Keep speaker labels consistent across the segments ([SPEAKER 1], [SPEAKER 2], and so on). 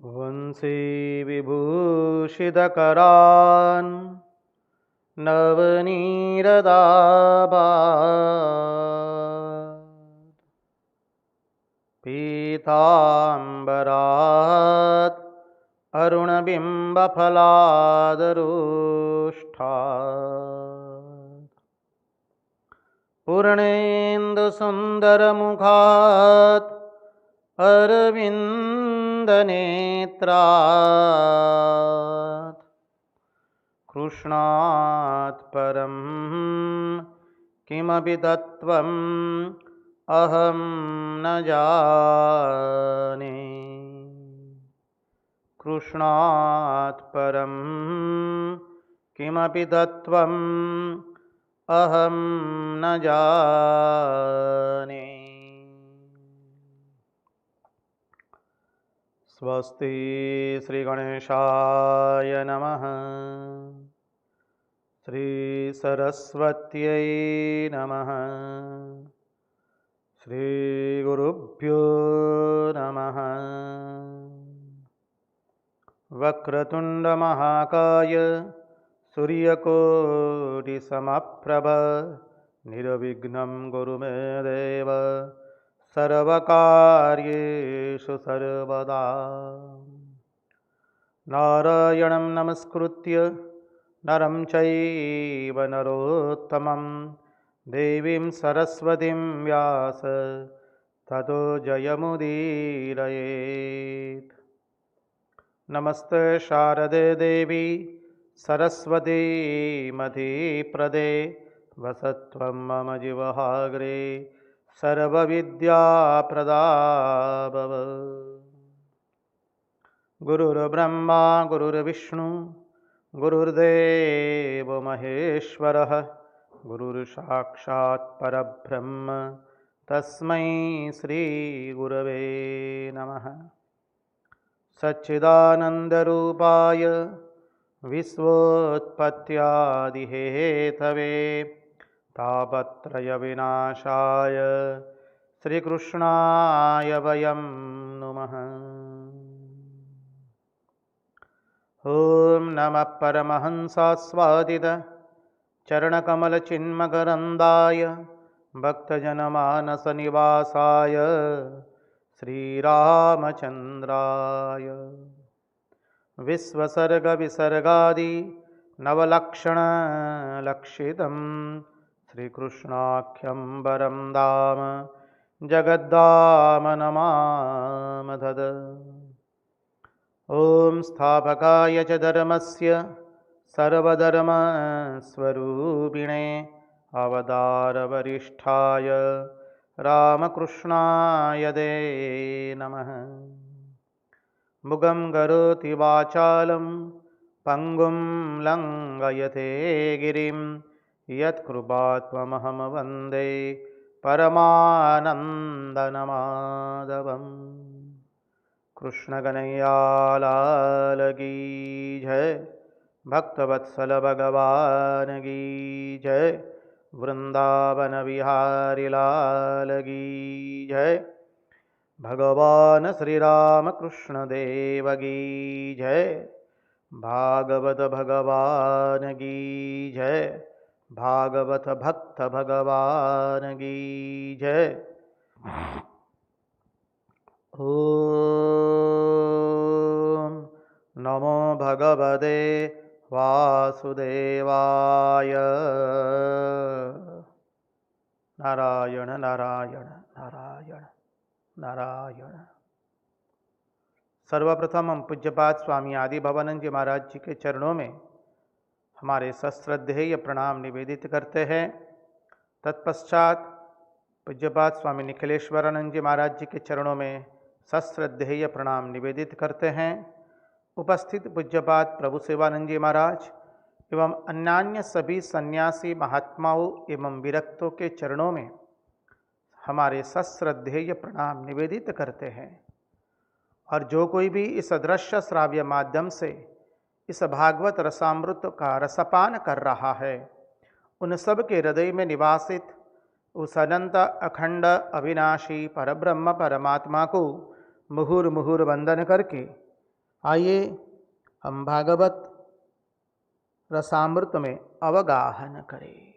[SPEAKER 1] वंशी विभूषितकरान् नवनीरदाभात् पीताम्बरात् अरुणबिम्बफलादरोष्ठात् पूर्णेन्दुसुन्दरमुखात् अरविन्दनेत्रात् कृष्णात् परं किमपि तत्त्वम् अहं न जाने। कृष्णात् परं किमपि तत्त्वम् अहं न जाने। स्वस्ति श्री गणेशाय नमः। श्री सरस्वत्यै नमः। श्री गुरुभ्यो नमः। वक्रतुंड महाकाय सूर्यकोटिसमप्रभ निर्विघ्नं कुरु मे देव सर्वकार्येषु सर्वदा। नारायणं नमस्कृत्य नरं चैव नरोत्तमं देवीं सरस्वतीं व्यास ततो जयमुदीरयेत्। नमस्ते शारदे देवी सरस्वती मधीप्रदे वसत्वं मम जिह्वाग्रे सर्वविद्याप्रदा भव। गुरुर्ब्रह्मा गुरुर्विष्णु गुरुर्देवो महेश्वरः गुरुर्साक्षात् परब्रह्म तस्मै श्रीगुरवे नमः। सच्चिदानन्दरूपाय विश्वोत्पत्त्यादिहेतवे तापत्रयविनाशाय श्रीकृष्णाय वयं नुमः। ॐ नमः परमहंसास्वादित चरणकमलचिन्मकरन्दाय भक्तजनमानसनिवासाय श्रीरामचन्द्राय विश्वसर्गविसर्गादि नवलक्षणलक्षितं श्रीकृष्णाख्यं वरं धाम जगद्धाम नमामः। ॐ स्थापकाय च धर्मस्य सर्वधर्मस्वरूपिणे अवतारवरिष्ठाय रामकृष्णाय ते नमः। मुगं करोति वाचालं पंगुं लंघयते गिरिं यत्कृपात्महं वन्दे परमानन्दमाधवम्। कृष्णकनैयालाल की जय, भक्तवत्सल भगवान की जय, वृंदावन बिहारी लाल की जय, भगवान श्री राम कृष्ण देव की जय, भागवत भगवान की जय, भागवत भक्त भगवान की जय। ओम नमो भगवते वासुदेवाय। नारायण नारायण नारायण नारायण। सर्वप्रथम हम पूज्यपाद स्वामी आदि भवानंद जी महाराज जी के चरणों में हमारे सश्रद्धेय प्रणाम निवेदित करते हैं। तत्पश्चात पूज्यपाद स्वामी निखिलेश्वरानंद जी महाराज जी के चरणों में सश्रद्धेय प्रणाम निवेदित करते हैं। उपस्थित पूज्यपाद प्रभु सेवानंद जी महाराज एवं अन्यान्य सभी सन्यासी महात्माओं एवं विरक्तों के चरणों में हमारे सश्रद्धेय प्रणाम निवेदित करते हैं। और जो कोई भी इस अदृश्य श्राव्य माध्यम से इस भागवत रसामृत का रसपान कर रहा है, उन सब के हृदय में निवासित उस अनंत अखंड अविनाशी परब्रह्म परमात्मा को मुहुर मुहुर वंदन करके आइए हम भागवत रसामृत में अवगाहन करें।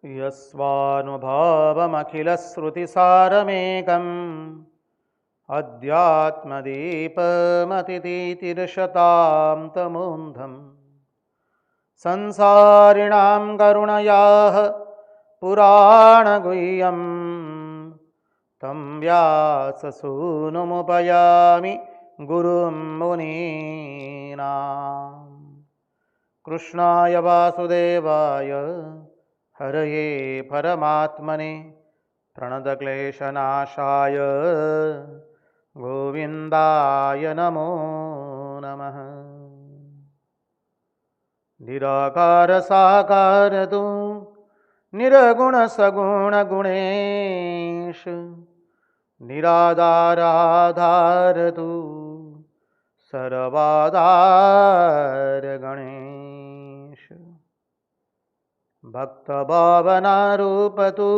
[SPEAKER 1] यस्वानुभावमखिलश्रुतिसारमेकम् अध्यात्मदीपमतितीतिर्षतां तमोन्धम् संसारिणां करुणयाः पुराणगुह्यं तं व्याससूनुमुपयामि गुरुं मुनीनाम्। कृष्णाय वासुदेवाय हरये परमात्मने प्रणतक्लेशनाशाय गोविन्दाय नमो नमः। निराकार साकार तू निर्गुण सगुण गुणेश निराधाराधार तू सर्वाधार गणेश। भक्त भावना रूप तू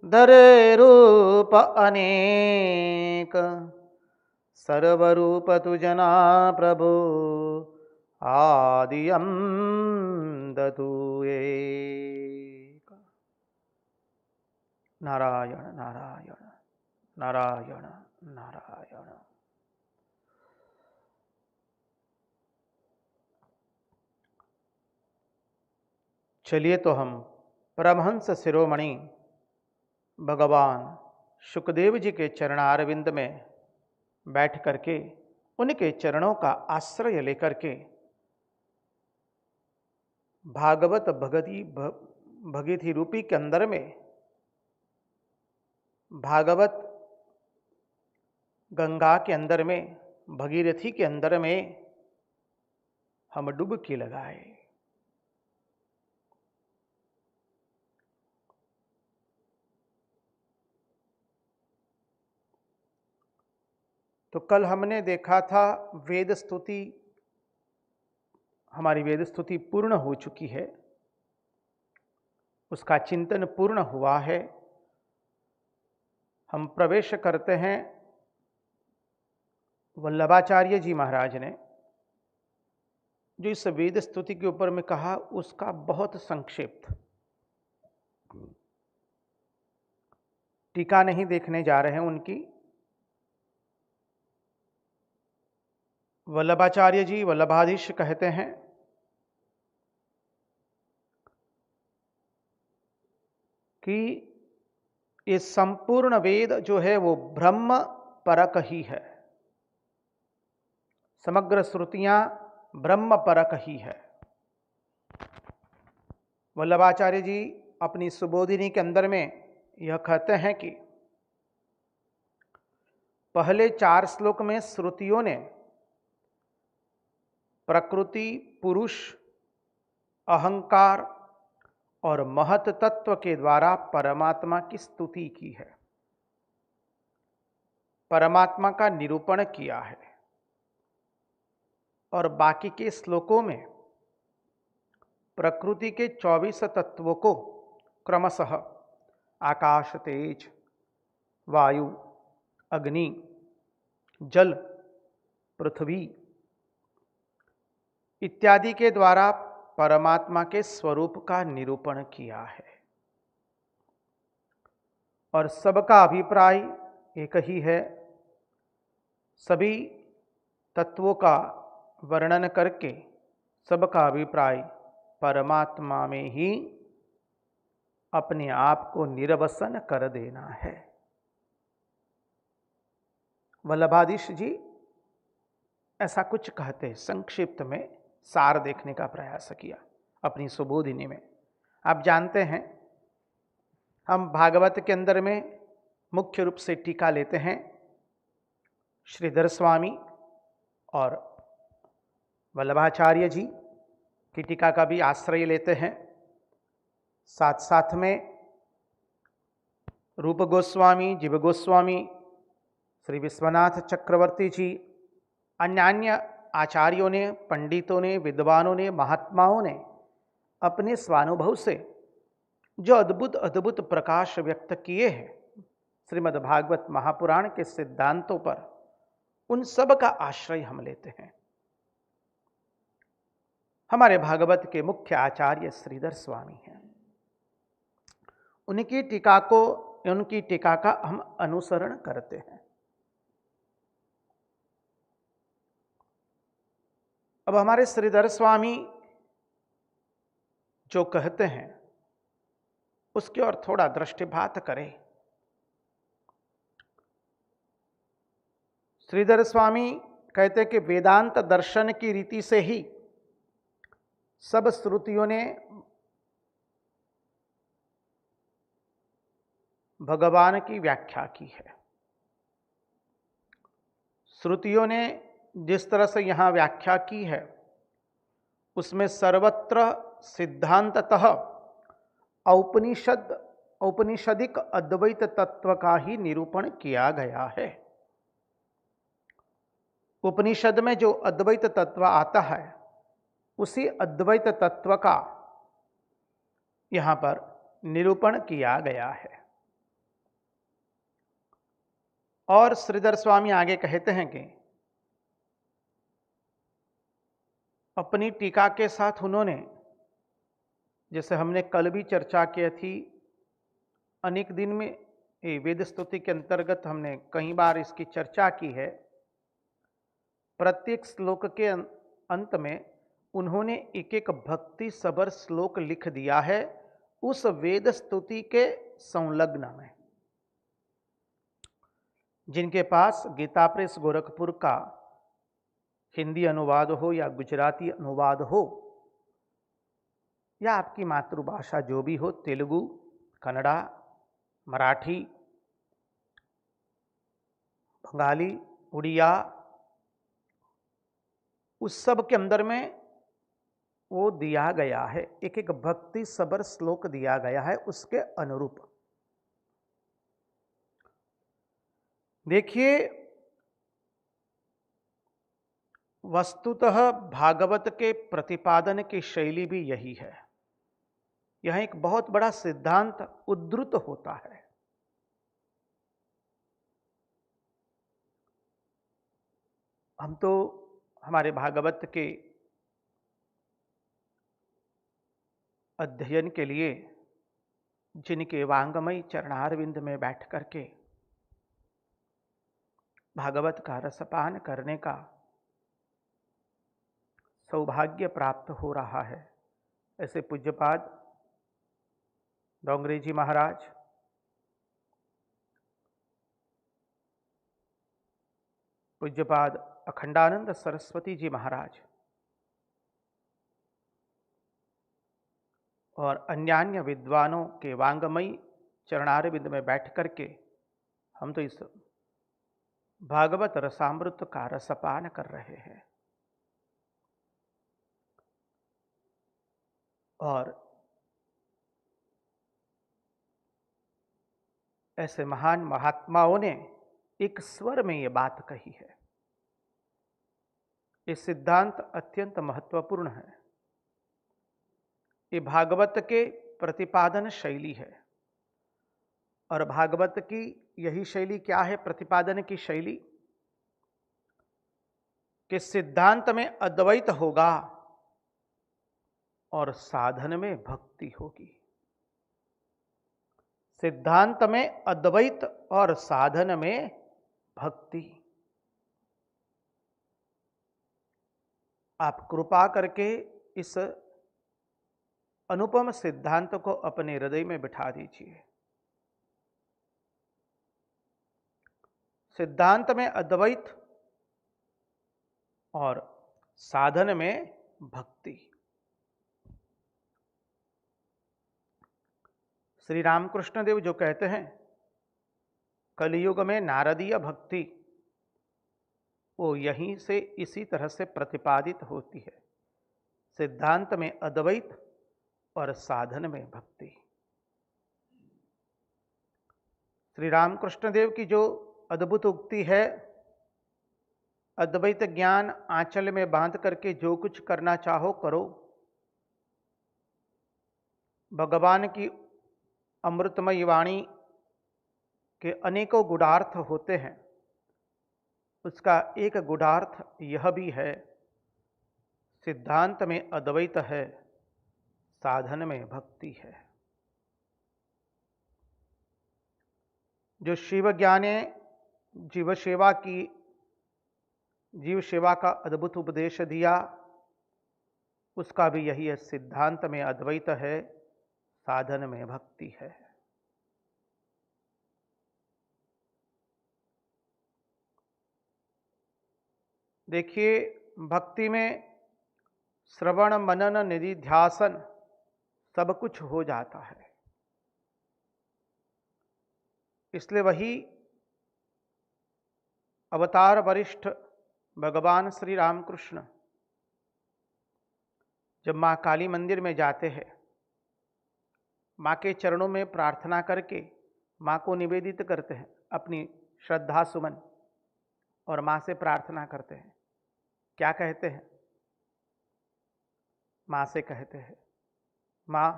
[SPEAKER 1] धरे रूप अनेक सर्वरूप तु जना प्रभु आदि अंत तू एक। नारायण नारायण नारायण नारायण। चलिए तो हम परमहंस शिरोमणि भगवान शुकदेव जी के चरणारविंद में बैठ करके उनके चरणों का आश्रय लेकर के भागवत भगति रूपी के अंदर में भागवत गंगा के अंदर में भगीरथी के अंदर में हम डुबकी लगाए। तो कल हमने देखा था वेद स्तुति, हमारी वेद स्तुति पूर्ण हो चुकी है, उसका चिंतन पूर्ण हुआ है। हम प्रवेश करते हैं वल्लभाचार्य जी महाराज ने जो इस वेद स्तुति के ऊपर में कहा उसका बहुत संक्षिप्त टीका नहीं देखने जा रहे हैं उनकी। वल्लभाचार्य जी वल्लभाधीश कहते हैं कि ये संपूर्ण वेद जो है वो ब्रह्म परक ही है, समग्र श्रुतियां ब्रह्म परक ही है। वल्लभाचार्य जी अपनी सुबोधिनी के अंदर में यह कहते हैं कि पहले 4 श्लोक में श्रुतियों ने प्रकृति, पुरुष, अहंकार और महत तत्व के द्वारा परमात्मा की स्तुति की है, परमात्मा का निरूपण किया है। और बाकी के श्लोकों में प्रकृति के 24 तत्वों को क्रमशः आकाश, तेज, वायु, अग्नि, जल, पृथ्वी इत्यादि के द्वारा परमात्मा के स्वरूप का निरूपण किया है। और सबका अभिप्राय एक ही है, सभी तत्वों का वर्णन करके सबका अभिप्राय परमात्मा में ही अपने आप को निरवसन कर देना है। वल्लभाधीश जी ऐसा कुछ कहते, संक्षिप्त में सार देखने का प्रयास किया अपनी सुबोधिनी में। आप जानते हैं हम भागवत के अंदर में मुख्य रूप से टीका लेते हैं श्रीधर स्वामी और वल्लभाचार्य जी की टीका का भी आश्रय लेते हैं। साथ साथ में रूप गोस्वामी, जीव गोस्वामी श्री विश्वनाथ चक्रवर्ती जी, अन्य आचार्यों ने, पंडितों ने, विद्वानों ने, महात्माओं ने अपने स्वानुभव से जो अद्भुत अद्भुत प्रकाश व्यक्त किए हैं श्रीमद् भागवत महापुराण के सिद्धांतों पर, उन सब का आश्रय हम लेते हैं। हमारे भागवत के मुख्य आचार्य श्रीधर स्वामी हैं। उनकी टीका का हम अनुसरण करते हैं। अब हमारे श्रीधर स्वामी जो कहते हैं उसकी ओर थोड़ा दृष्टिपात करें। श्रीधर स्वामी कहते हैं कि वेदांत दर्शन की रीति से ही सब श्रुतियों ने भगवान की व्याख्या की है। श्रुतियों ने जिस तरह से यहां व्याख्या की है उसमें सर्वत्र सिद्धांततः औपनिषदिक अद्वैत तत्व का ही निरूपण किया गया है। उपनिषद में जो अद्वैत तत्व आता है उसी अद्वैत तत्व का यहां पर निरूपण किया गया है। और श्रीधर स्वामी आगे कहते हैं कि अपनी टीका के साथ उन्होंने, जैसे हमने कल भी चर्चा की थी, अनेक दिन में ये वेद स्तुति के अंतर्गत हमने कई बार इसकी चर्चा की है। प्रत्येक श्लोक के अंत में उन्होंने एक एक भक्ति सबर श्लोक लिख दिया है उस वेद स्तुति के संलग्न में। जिनके पास गीता प्रेस गोरखपुर का हिंदी अनुवाद हो या गुजराती अनुवाद हो या आपकी मातृभाषा जो भी हो, तेलुगु, कन्नड़ा, मराठी, बंगाली, उड़िया, उस सब के अंदर में वो दिया गया है, एक एक भक्ति सबर श्लोक दिया गया है उसके अनुरूप। देखिए, वस्तुतः भागवत के प्रतिपादन की शैली भी यही है। यह एक बहुत बड़ा सिद्धांत उद्धृत होता है। हम तो हमारे भागवत के अध्ययन के लिए जिनके वांगमय चरणारविंद में बैठ करके भागवत का रसपान करने का सौभाग्य प्राप्त हो रहा है, ऐसे पूज्यपाद डोंगरे जी महाराज, पूज्यपाद अखंडानंद सरस्वती जी महाराज और अन्य विद्वानों के वांगमयी चरणारविंद में बैठ करके हम तो इस भागवत रसामृत का रसपान कर रहे हैं। और ऐसे महान महात्माओं ने एक स्वर में ये बात कही है। ये सिद्धांत अत्यंत महत्वपूर्ण है। ये भागवत के प्रतिपादन शैली है। और भागवत की यही शैली क्या है प्रतिपादन की शैली? कि सिद्धांत में अद्वैत होगा और साधन में भक्ति होगी। सिद्धांत में अद्वैत और साधन में भक्ति। आप कृपा करके इस अनुपम सिद्धांत को अपने हृदय में बिठा दीजिए। सिद्धांत में अद्वैत और साधन में भक्ति। श्री रामकृष्ण देव जो कहते हैं कलियुग में नारदीय भक्ति, वो यहीं से इसी तरह से प्रतिपादित होती है। सिद्धांत में अद्वैत और साधन में भक्ति। श्री रामकृष्ण देव की जो अद्भुत उक्ति है, अद्वैत ज्ञान आंचल में बांध करके जो कुछ करना चाहो करो। भगवान की अमृतमयी वाणी के अनेकों गुणार्थ होते हैं, उसका एक गुणार्थ यह भी है, सिद्धांत में अद्वैत है, साधन में भक्ति है। जो शिव ज्ञाने जीव सेवा की, जीव सेवा का अद्भुत उपदेश दिया, उसका भी यही है, सिद्धांत में अद्वैत है, साधन में भक्ति है। देखिए, भक्ति में श्रवण मनन निधिध्यासन सब कुछ हो जाता है। इसलिए वही अवतार वरिष्ठ भगवान श्री रामकृष्ण जब मां काली मंदिर में जाते हैं, मां के चरणों में प्रार्थना करके मां को निवेदित करते हैं अपनी श्रद्धा सुमन, और मां से प्रार्थना करते हैं। क्या कहते हैं? मां से कहते हैं, मां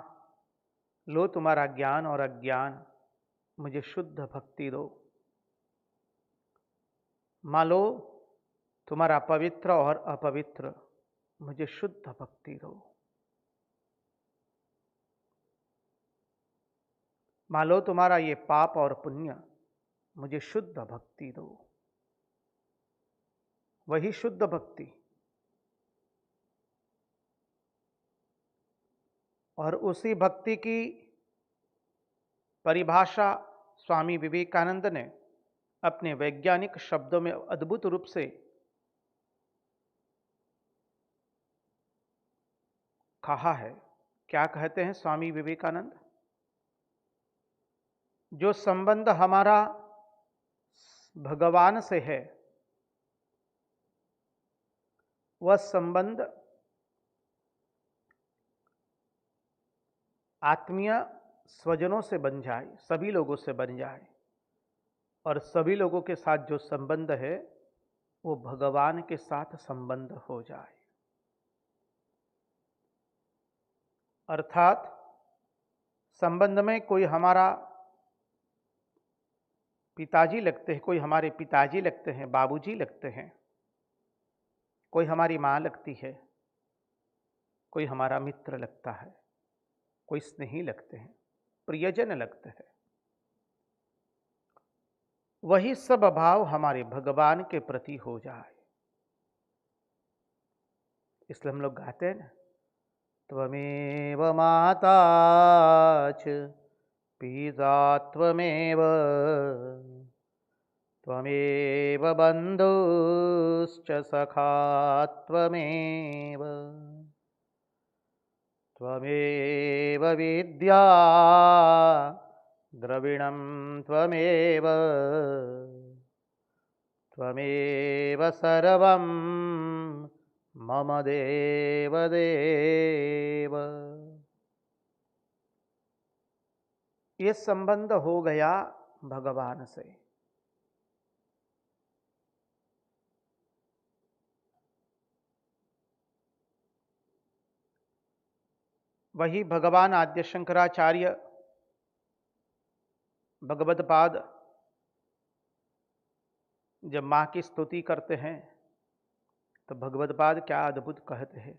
[SPEAKER 1] लो तुम्हारा ज्ञान और अज्ञान, मुझे शुद्ध भक्ति दो। मां लो तुम्हारा पवित्र और अपवित्र, मुझे शुद्ध भक्ति दो। मां लो तुम्हारा ये पाप और पुण्य, मुझे शुद्ध भक्ति दो। वही शुद्ध भक्ति, और उसी भक्ति की परिभाषा स्वामी विवेकानंद ने अपने वैज्ञानिक शब्दों में अद्भुत रूप से कहा है। क्या कहते हैं स्वामी विवेकानंद? जो संबंध हमारा भगवान से है, वह संबंध आत्मीय स्वजनों से बन जाए, सभी लोगों से बन जाए, और सभी लोगों के साथ जो संबंध है वो भगवान के साथ संबंध हो जाए। अर्थात संबंध में कोई हमारा पिताजी लगते हैं, कोई हमारे पिताजी लगते हैं, बाबूजी लगते हैं, कोई हमारी माँ लगती है, कोई हमारा मित्र लगता है, कोई स्नेही लगते हैं, प्रियजन लगते हैं। वही सब भाव हमारे भगवान के प्रति हो जाए। इसलिए हम लोग गाते हैं ना, त्वमेव माता च पिता त्वमेव, त्वमेव बन्धुश्च सखा त्वमेव, त्वमेव विद्या द्रविणं त्वमेव, त्वमेव सर्वं मम देव देव। ये संबंध हो गया भगवान से। वही भगवान आद्य शंकराचार्य भगवत्पाद जब मां की स्तुति करते हैं तो भगवत्पाद क्या अद्भुत कहते हैं,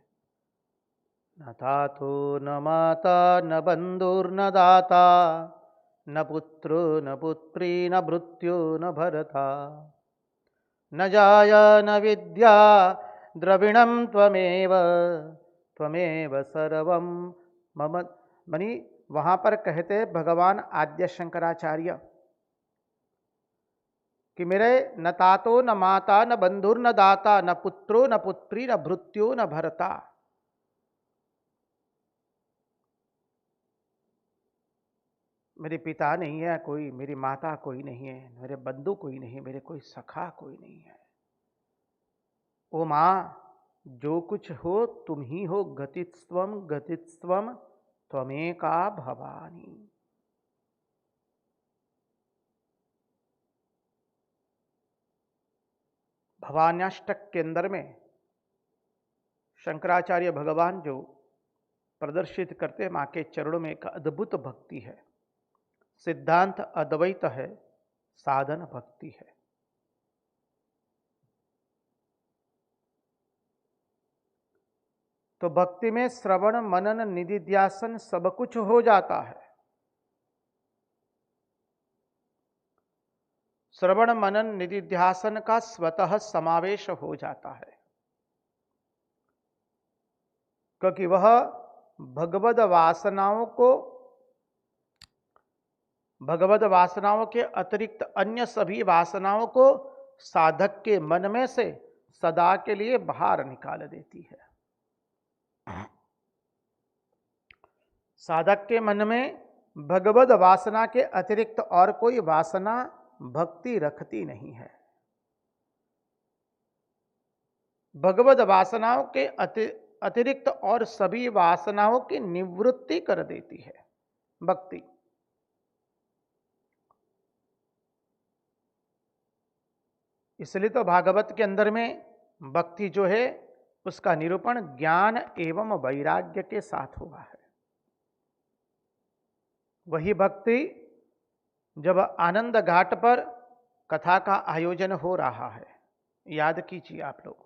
[SPEAKER 1] न तातो न माता न बंधुर्न दाता, न पुत्रो न पुत्री न भृत्यो न भरता, न जाया न विद्या द्रविणं त्वमेव, त्वमेव सर्वं मम। मनी वहां पर कहते भगवान आद्य शंकराचार्य कि मेरे न तातो न माता न बंधुर न दाता, न पुत्रो न पुत्री न भृत्यो न भरता। मेरे पिता नहीं है कोई, मेरी माता कोई नहीं है, मेरे बंधु कोई नहीं है, मेरे कोई सखा कोई नहीं है। ओ मां, जो कुछ हो तुम ही हो, गतिस्त्वम गतिस्त्वम त्वमेका भवानी। भवान्याष्टक के अंदर में शंकराचार्य भगवान जो प्रदर्शित करते हैं, माँ के चरणों में एक अद्भुत भक्ति है। सिद्धांत अद्वैत है, साधन भक्ति है। तो भक्ति में श्रवण मनन निधिध्यासन सब कुछ हो जाता है। श्रवण मनन निधिध्यासन का स्वतः समावेश हो जाता है, क्योंकि वह भगवद वासनाओं के अतिरिक्त अन्य सभी वासनाओं को साधक के मन में से सदा के लिए बाहर निकाल देती है। साधक के मन में भगवद वासना के अतिरिक्त और कोई वासना भक्ति रखती नहीं है। भगवद वासनाओं के अतिरिक्त और सभी वासनाओं की निवृत्ति कर देती है भक्ति। इसलिए तो भागवत के अंदर में भक्ति जो है उसका निरूपण ज्ञान एवं वैराग्य के साथ हुआ है। वही भक्ति जब आनंद घाट पर कथा का आयोजन हो रहा है, याद कीजिए आप लोग,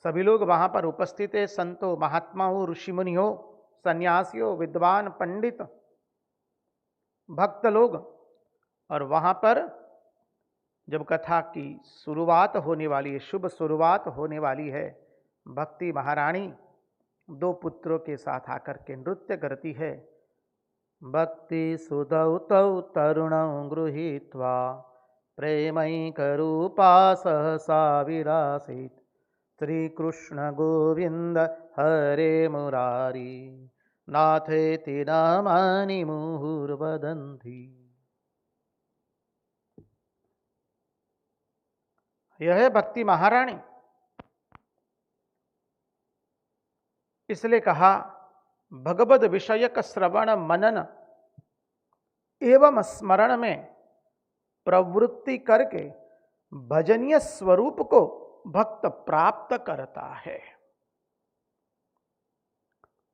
[SPEAKER 1] सभी लोग वहां पर उपस्थित है, संतों, महात्माओं, ऋषि मुनियों, सन्यासियों, विद्वान, पंडित, भक्त लोग। और वहां पर जब कथा की शुरुआत होने वाली है, शुभ शुरुआत होने वाली है, भक्ति महारानी दो पुत्रों के साथ आकर के नृत्य करती है। भक्ति सुदौ तौ तरुणं गृहीत्वा प्रेमैकरूपा सहसा विरासीत् श्री कृष्ण गोविंद हरे मुरारी नाथेति नामानि मुहुर्वदन्ति। यह है भक्ति महारानी। इसलिए कहा भगवद विषयक श्रवण मनन एवं स्मरण में प्रवृत्ति करके भजनीय स्वरूप को भक्त प्राप्त करता है।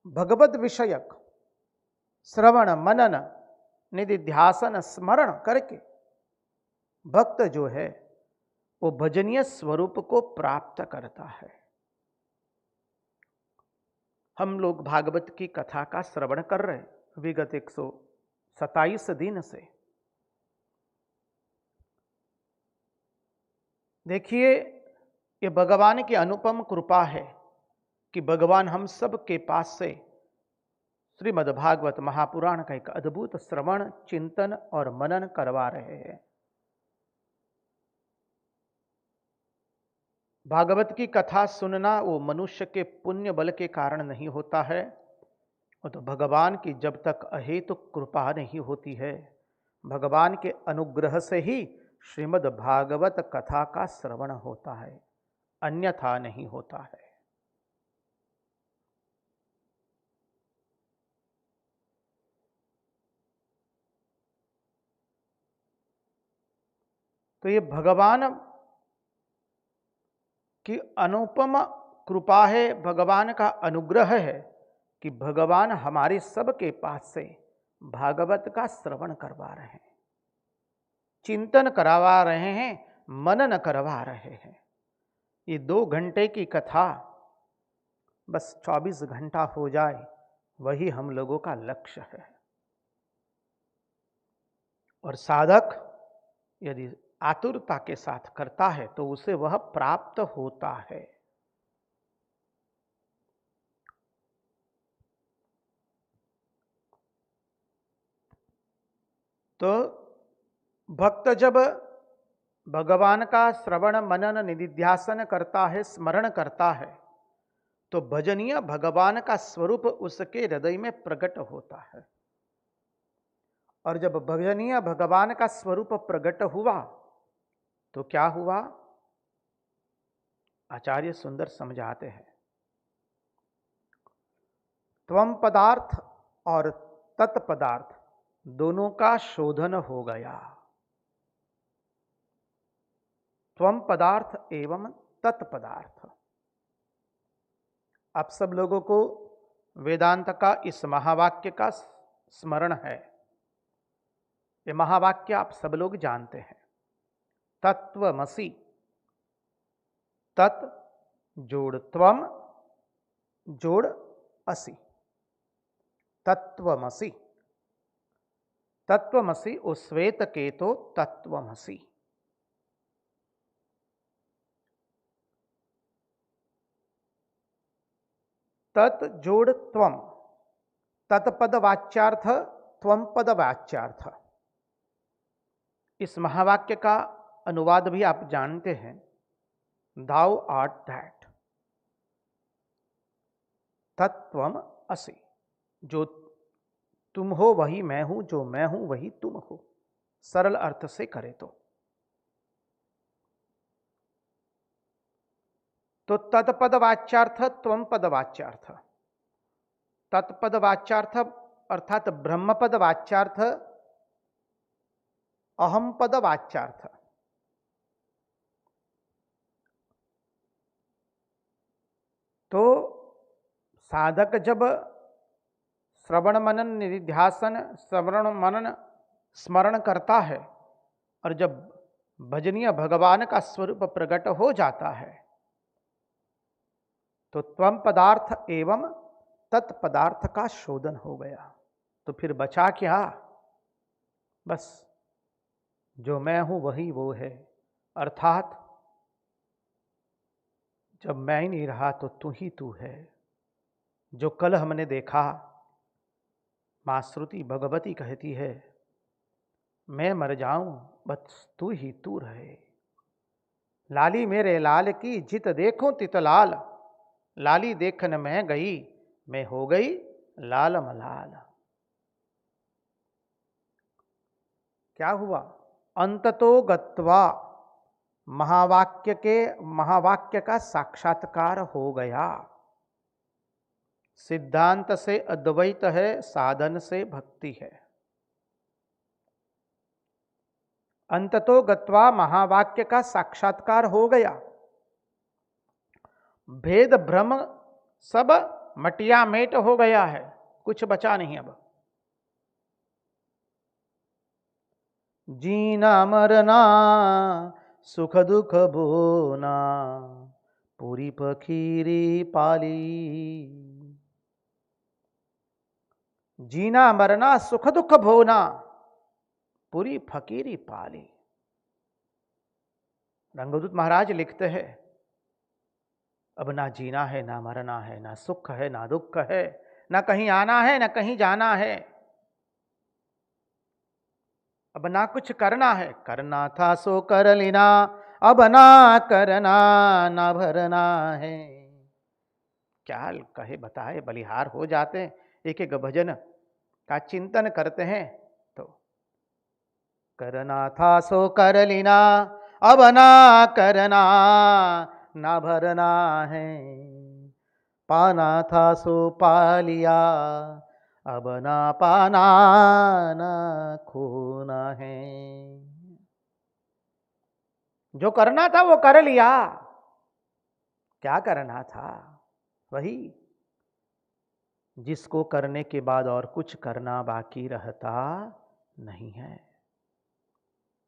[SPEAKER 1] भगवद विषयक श्रवण मनन निधिध्यासन स्मरण करके भक्त जो है वो भजनीय स्वरूप को प्राप्त करता है। हम लोग भागवत की कथा का श्रवण कर रहे हैं विगत 127 दिन से। देखिए, ये भगवान की अनुपम कृपा है कि भगवान हम सब के पास से श्रीमद् भागवत महापुराण का एक अद्भुत श्रवण, चिंतन और मनन करवा रहे हैं। भागवत की कथा सुनना वो मनुष्य के पुण्य बल के कारण नहीं होता है, वो तो भगवान की जब तक अहेतु कृपा नहीं होती है, भगवान के अनुग्रह से ही श्रीमद् भागवत कथा का श्रवण होता है, अन्यथा नहीं होता है। तो ये भगवान की अनुपम कृपा है, भगवान का अनुग्रह है कि भगवान हमारे सब के पास से भागवत का श्रवण करवा रहे हैं, चिंतन करवा रहे हैं, मनन करवा रहे हैं। ये 2 घंटे की कथा बस 24 घंटा हो जाए, वही हम लोगों का लक्ष्य है। और साधक यदि आतुरता के साथ करता है तो उसे वह प्राप्त होता है। तो भक्त जब भगवान का श्रवण मनन निधिध्यासन करता है, स्मरण करता है, तो भजनीय भगवान का स्वरूप उसके हृदय में प्रकट होता है। और जब भजनीय भगवान का स्वरूप प्रकट हुआ तो क्या हुआ? आचार्य सुंदर समझाते हैं, त्वम पदार्थ और तत्पदार्थ दोनों का शोधन हो गया। त्वम पदार्थ एवं तत्पदार्थ। आप सब लोगों को वेदांत का इस महावाक्य का स्मरण है। ये महावाक्य आप सब लोग जानते हैं। तत्वमसि, तत् जोड़ त्वम जोड़ असि, तत्वमसि। तत्वमसि ओ श्वेत केतो तत्वमसि। तत् जोड़ त्वम, तत्पद वाच्यार्थ, त्वम पद वाच्यार्थ। इस महावाक्य का अनुवाद भी आप जानते हैं, दाउ आर्ट दैट। तत्वम असि, जो तुम हो वही मैं हूं, जो मैं हूं वही तुम हो। सरल अर्थ से करें तो तत्पद वाच्यार्थ, त्वम पद वाच्यार्थ। तत्पद वाच्यार्थ अर्थात ब्रह्मपद वाच्यार्थ, अहम पद वाच्यार्थ। तो साधक जब श्रवण मनन निधिध्यासन, श्रवण मनन स्मरण करता है और जब भजनीय भगवान का स्वरूप प्रकट हो जाता है तो त्वम पदार्थ एवं तत्पदार्थ का शोधन हो गया। तो फिर बचा क्या? बस जो मैं हूं वही वो है। अर्थात जब मैं ही नहीं रहा तो तू ही तू है। जो कल हमने देखा, मां श्रुति भगवती कहती है, मैं मर जाऊं बस तू ही तू रहे। लाली मेरे लाल की जित देखूं तित लाल, लाली देखन मैं गई, मैं हो गई लाल मलाल। क्या हुआ? अंततो गत्वा महावाक्य का साक्षात्कार हो गया। सिद्धांत से अद्वैत है, साधन से भक्ति है। अंततो गत्वा महावाक्य का साक्षात्कार हो गया। भेद भ्रम सब मटिया मेट हो गया है, कुछ बचा नहीं अब। जीना मरना सुख दुख बोना, पूरी फकीरी पाली। जीना मरना सुख दुख भोना, पूरी फकीरी पाली। रंगदूत महाराज लिखते हैं, अब ना जीना है, ना मरना है, ना सुख है, ना दुख है, ना कहीं आना है, ना कहीं जाना है। अब ना कुछ करना है, करना था सो कर लेना, अब ना करना ना भरना है। क्या कहे बताए, बलिहार हो जाते हैं। एक एक भजन का चिंतन करते हैं तो करना था सो कर लेना, अब ना करना ना भरना है। पाना था सो पा लिया, अब ना पाना ना खोना है। जो करना था वो कर लिया। क्या करना था? वही जिसको करने के बाद और कुछ करना बाकी रहता नहीं है।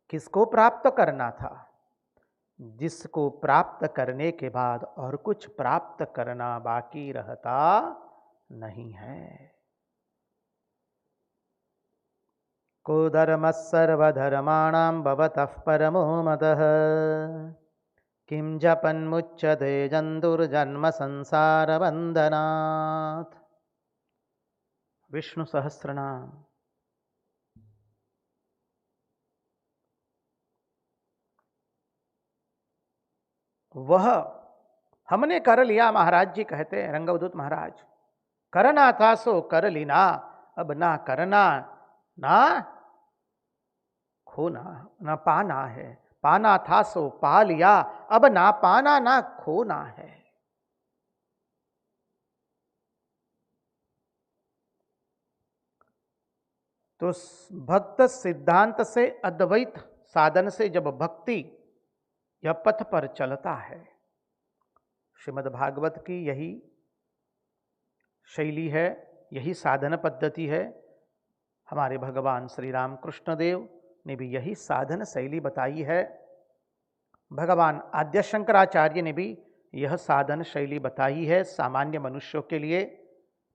[SPEAKER 1] किसको प्राप्त करना था? जिसको प्राप्त करने के बाद और कुछ प्राप्त करना बाकी रहता नहीं है। को धर्मः सर्वधर्माणां भवतः परमो मतः, किं जपन्मुच्यते जन्तुर्जन्म संसार बन्धनात्। विष्णु सहस्रनाम। वह हमने कर लिया, महाराज जी कहते हैं, रंगवदूत महाराज। करना था सो कर लेना, अब ना करना ना खोना, ना पाना है। पाना था सो पा लिया, अब ना पाना ना खोना है। तो भक्त सिद्धांत से अद्वैत साधन से जब भक्ति यह पथ पर चलता है। श्रीमद् भागवत की यही शैली है, यही साधन पद्धति है। हमारे भगवान श्री राम कृष्ण देव ने भी यही साधन शैली बताई है। भगवान आद्य शंकराचार्य ने भी यह साधन शैली बताई है। सामान्य मनुष्यों के लिए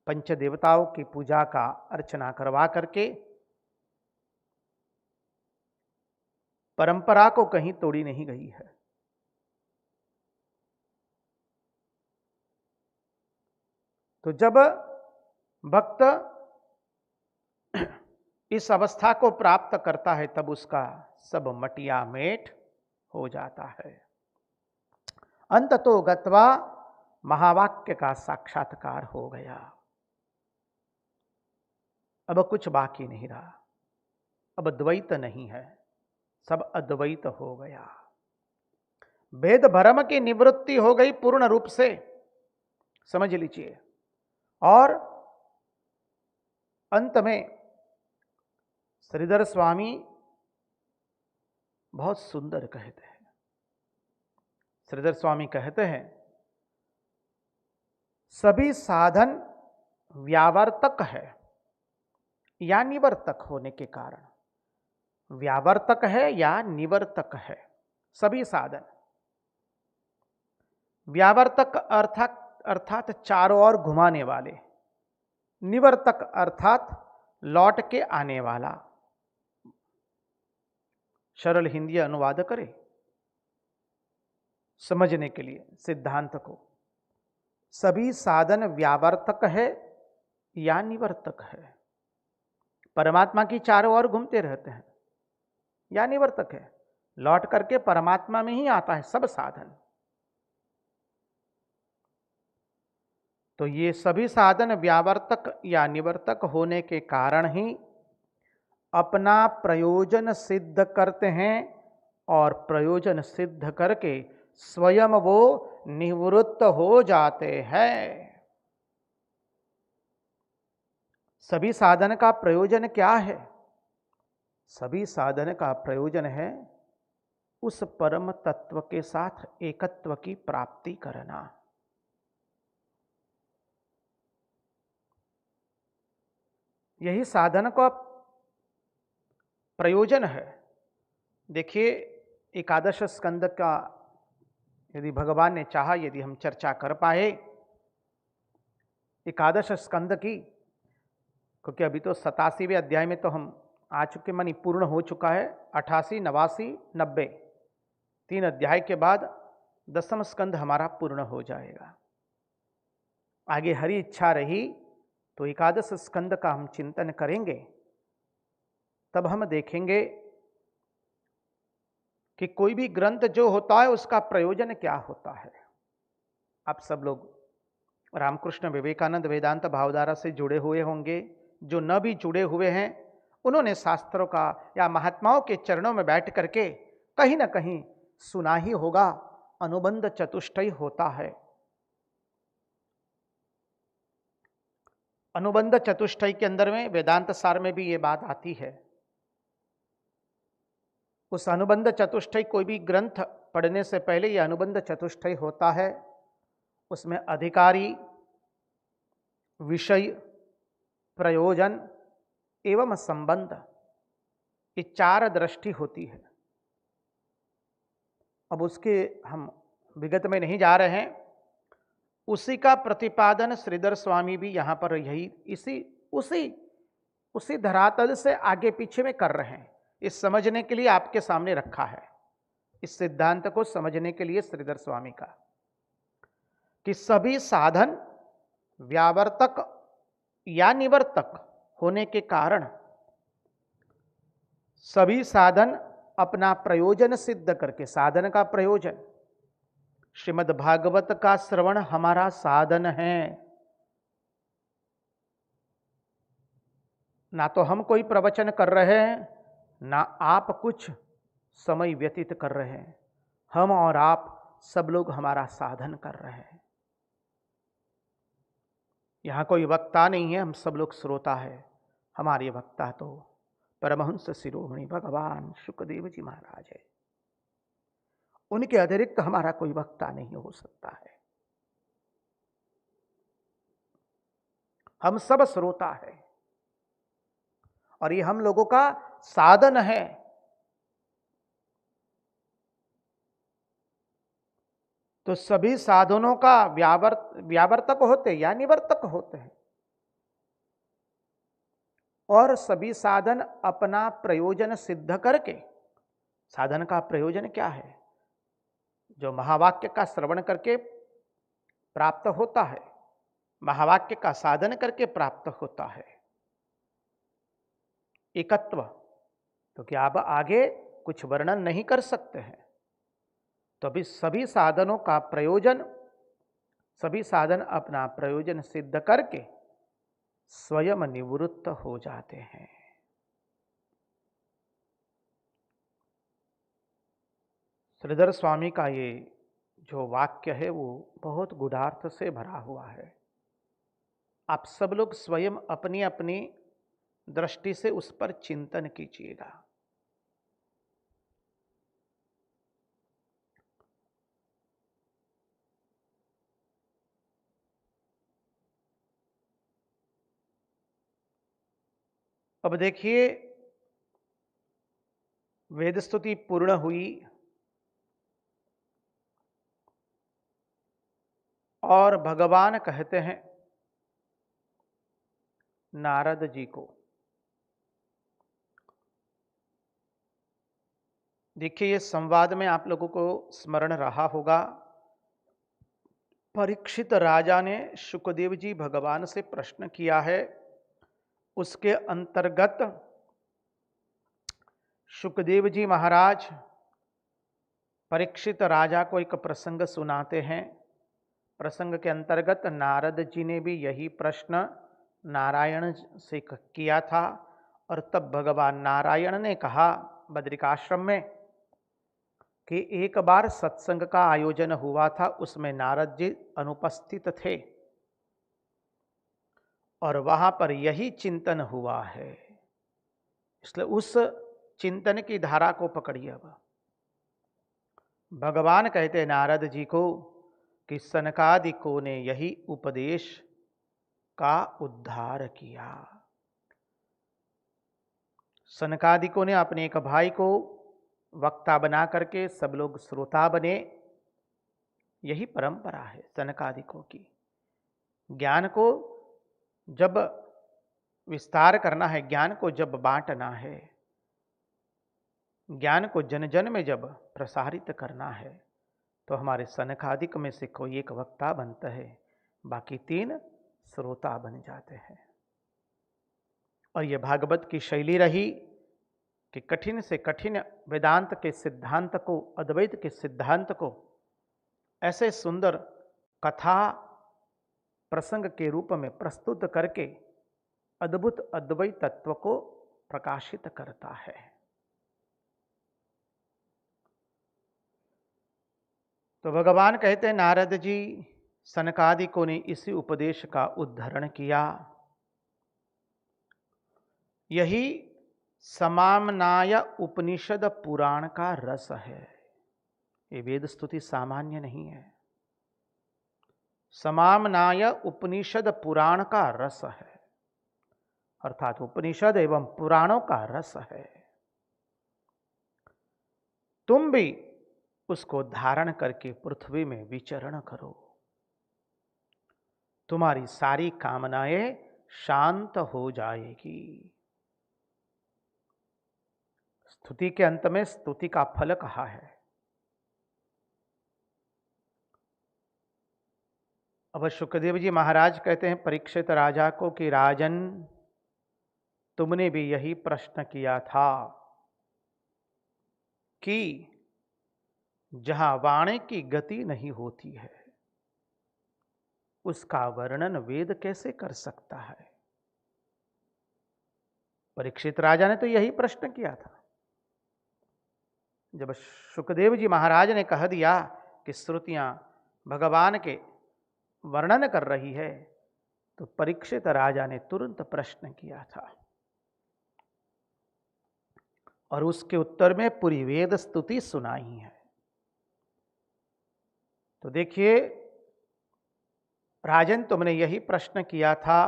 [SPEAKER 1] पंच देवताओं की पूजा का अर्चना करवा करके परंपरा को कहीं तोड़ी नहीं गई है। तो जब भक्त इस अवस्था को प्राप्त करता है तब उसका सब मटिया मेट हो जाता है। अंततो गत्वा महावाक्य का साक्षात्कार हो गया। अब कुछ बाकी नहीं रहा, अब द्वैत नहीं है, सब अद्वैत हो गया। भेद भ्रम की निवृत्ति हो गई पूर्ण रूप से, समझ लीजिए। और अंत में श्रीधर स्वामी बहुत सुंदर कहते हैं। श्रीधर स्वामी कहते हैं, सभी साधन व्यावर्तक है या निवर्तक होने के कारण, व्यावर्तक है या निवर्तक है सभी साधन। व्यावर्तक अर्थात चारों ओर घुमाने वाले, निवर्तक अर्थात लौट के आने वाला। सरल हिंदी अनुवाद करें समझने के लिए सिद्धांत को। सभी साधन व्यावर्तक है या निवर्तक है। परमात्मा की चारों ओर घूमते रहते हैं या निवर्तक है, लौट करके परमात्मा में ही आता है सब साधन। तो ये सभी साधन व्यावर्तक या निवर्तक होने के कारण ही अपना प्रयोजन सिद्ध करते हैं और प्रयोजन सिद्ध करके स्वयं वो निवृत्त हो जाते हैं। सभी साधन का प्रयोजन क्या है? सभी साधन का प्रयोजन है उस परम तत्व के साथ एकत्व की प्राप्ति करना। यही साधन का प्रयोजन है। देखिए, एकादश स्कंद का यदि भगवान ने चाहा, यदि हम चर्चा कर पाए एकादश स्कंद की, क्योंकि अभी तो 87वें अध्याय में तो हम आ चुके, मानी पूर्ण हो चुका है। 88, 89, 90 3 अध्याय के बाद 10वां स्कंद हमारा पूर्ण हो जाएगा। आगे हरि इच्छा रही तो एकादश स्कंद का हम चिंतन करेंगे, तब हम देखेंगे कि कोई भी ग्रंथ जो होता है उसका प्रयोजन क्या होता है। आप सब लोग रामकृष्ण विवेकानंद वेदांत भावधारा से जुड़े हुए होंगे। जो न भी जुड़े हुए हैं उन्होंने शास्त्रों का या महात्माओं के चरणों में बैठ करके कहीं ना कहीं सुना ही होगा, अनुबंध चतुष्टय होता है। अनुबंध चतुष्टय के अंदर में वेदांत सार में भी ये बात आती है। उस अनुबंध चतुष्टय, कोई भी ग्रंथ पढ़ने से पहले यह अनुबंध चतुष्टय होता है। उसमें अधिकारी, विषय, प्रयोजन एवं संबंध, ये 4 दृष्टि होती है। अब उसके हम विगत में नहीं जा रहे हैं। उसी का प्रतिपादन श्रीधर स्वामी भी यहाँ पर यही उसी धरातल से आगे पीछे में कर रहे हैं। इस समझने के लिए आपके सामने रखा है, इस सिद्धांत को समझने के लिए श्रीधर स्वामी का, कि सभी साधन व्यावर्तक या निवर्तक होने के कारण सभी साधन अपना प्रयोजन सिद्ध करके, साधन का प्रयोजन श्रीमद् भागवत का श्रवण हमारा साधन है। ना तो हम कोई प्रवचन कर रहे हैं, ना आप कुछ समय व्यतीत कर रहे हैं। हम और आप सब लोग हमारा साधन कर रहे हैं। यहाँ कोई वक्ता नहीं है, हम सब लोग श्रोता है। हमारे वक्ता तो परमहंस शिरोमणि भगवान शुकदेव जी महाराज है। उनके अतिरिक्त हमारा कोई वक्ता नहीं हो सकता है। हम सब श्रोता है और ये हम लोगों का साधन है। तो सभी साधनों का व्यावर्तक होते या निवर्तक होते हैं, और सभी साधन अपना प्रयोजन सिद्ध करके, साधन का प्रयोजन क्या है? जो महावाक्य का श्रवण करके प्राप्त होता है, महावाक्य का साधन करके प्राप्त होता है एकत्व। तो क्या आप आगे कुछ वर्णन नहीं कर सकते हैं? तो अभी सभी साधनों का प्रयोजन, सभी साधन अपना प्रयोजन सिद्ध करके स्वयं निवृत्त हो जाते हैं। श्रीधर स्वामी का ये जो वाक्य है वो बहुत गूढ़ार्थ से भरा हुआ है। आप सब लोग स्वयं अपनी अपनी दृष्टि से उस पर चिंतन कीजिएगा। अब देखिए, वेद स्तुति पूर्ण हुई और भगवान कहते हैं नारद जी को, देखिए ये संवाद में आप लोगों को स्मरण रहा होगा, परीक्षित राजा ने शुकदेव जी भगवान से प्रश्न किया है। उसके अंतर्गत शुकदेव जी महाराज परीक्षित राजा को एक प्रसंग सुनाते हैं। प्रसंग के अंतर्गत नारद जी ने भी यही प्रश्न नारायण से किया था, और तब भगवान नारायण ने कहा बद्रिकाश्रम में कि एक बार सत्संग का आयोजन हुआ था, उसमें नारद जी अनुपस्थित थे और वहां पर यही चिंतन हुआ है। इसलिए उस चिंतन की धारा को पकड़िए। अब भगवान कहते हैं नारद जी को कि सनकादिकों ने यही उपदेश का उद्धार किया। सनकादिकों ने अपने एक भाई को वक्ता बना करके सब लोग श्रोता बने। यही परंपरा है सनकादिकों की। ज्ञान को जब विस्तार करना है, ज्ञान को जब बांटना है, ज्ञान को जन जन में जब प्रसारित करना है, तो हमारे सनकादिक में से कोई एक वक्ता बनता है, बाकी तीन श्रोता बन जाते हैं। और यह भागवत की शैली रही कि कठिन से कठिन वेदांत के सिद्धांत को, अद्वैत के सिद्धांत को ऐसे सुंदर कथा प्रसंग के रूप में प्रस्तुत करके अद्भुत अद्वैत तत्व को प्रकाशित करता है। तो भगवान कहते हैं नारद जी, सनकादिकों ने इसी उपदेश का उद्धरण किया। यही समामनाय उपनिषद पुराण का रस है। ये वेद स्तुति सामान्य नहीं है। समामनाय उपनिषद पुराण का रस है, अर्थात उपनिषद एवं पुराणों का रस है। तुम भी उसको धारण करके पृथ्वी में विचरण करो, तुम्हारी सारी कामनाएं शांत हो जाएगी। स्तुति के अंत में स्तुति का फल कहा है। अब शुकदेव जी महाराज कहते हैं परीक्षित राजा को कि राजन, तुमने भी यही प्रश्न किया था कि जहां वाणी की गति नहीं होती है उसका वर्णन वेद कैसे कर सकता है। परीक्षित राजा ने तो यही प्रश्न किया था। जब शुकदेव जी महाराज ने कह दिया कि श्रुतियां भगवान के वर्णन कर रही है, तो परीक्षित राजा ने तुरंत प्रश्न किया था और उसके उत्तर में पूरी वेद स्तुति सुनाई है। तो देखिए राजन, तुमने यही प्रश्न किया था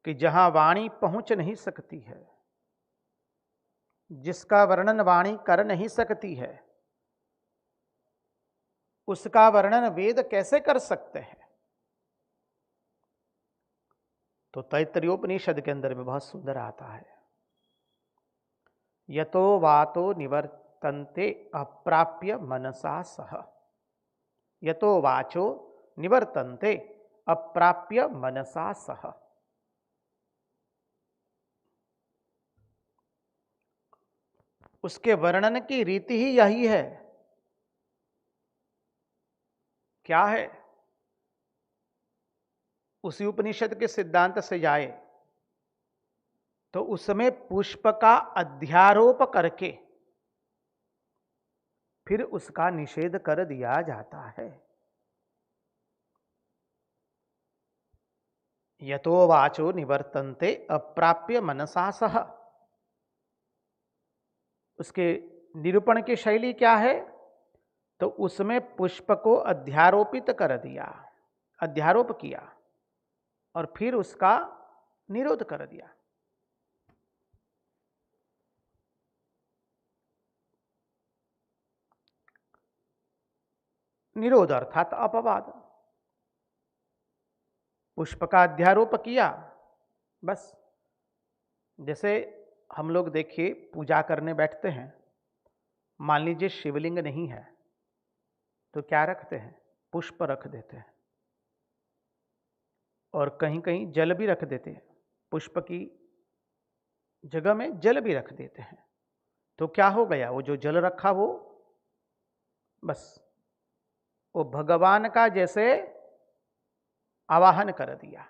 [SPEAKER 1] कि जहां वाणी पहुंच नहीं सकती है, जिसका वर्णन वाणी कर नहीं सकती है, उसका वर्णन वेद कैसे कर सकते हैं। तो तैत्तरीयोपनिषद के अंदर में बहुत सुंदर आता है, यतो वातो निवर्तन्ते अप्राप्य मनसा सह। यतो वाचो निवर्तन्ते अप्राप्य मनसा सह। उसके वर्णन की रीति ही यही है। क्या है? उसी उपनिषद के सिद्धांत से जाए तो उसमें पुष्प का अध्यारोप करके फिर उसका निषेध कर दिया जाता है। यतो वाचो निवर्तन्ते अप्राप्य मनसा सह। उसके निरूपण की शैली क्या है? तो उसमें पुष्प को अध्यारोपित कर दिया, अध्यारोप किया और फिर उसका निरोध कर दिया। निरोध अर्थात अपवाद। पुष्प का अध्यारोप किया, बस। जैसे हम लोग देखिए पूजा करने बैठते हैं, मान लीजिए शिवलिंग नहीं है तो क्या रखते हैं? पुष्प रख देते हैं, और कहीं कहीं जल भी रख देते हैं। पुष्प की जगह में जल भी रख देते हैं। तो क्या हो गया? वो जो जल रखा वो बस वो भगवान का जैसे आवाहन कर दिया।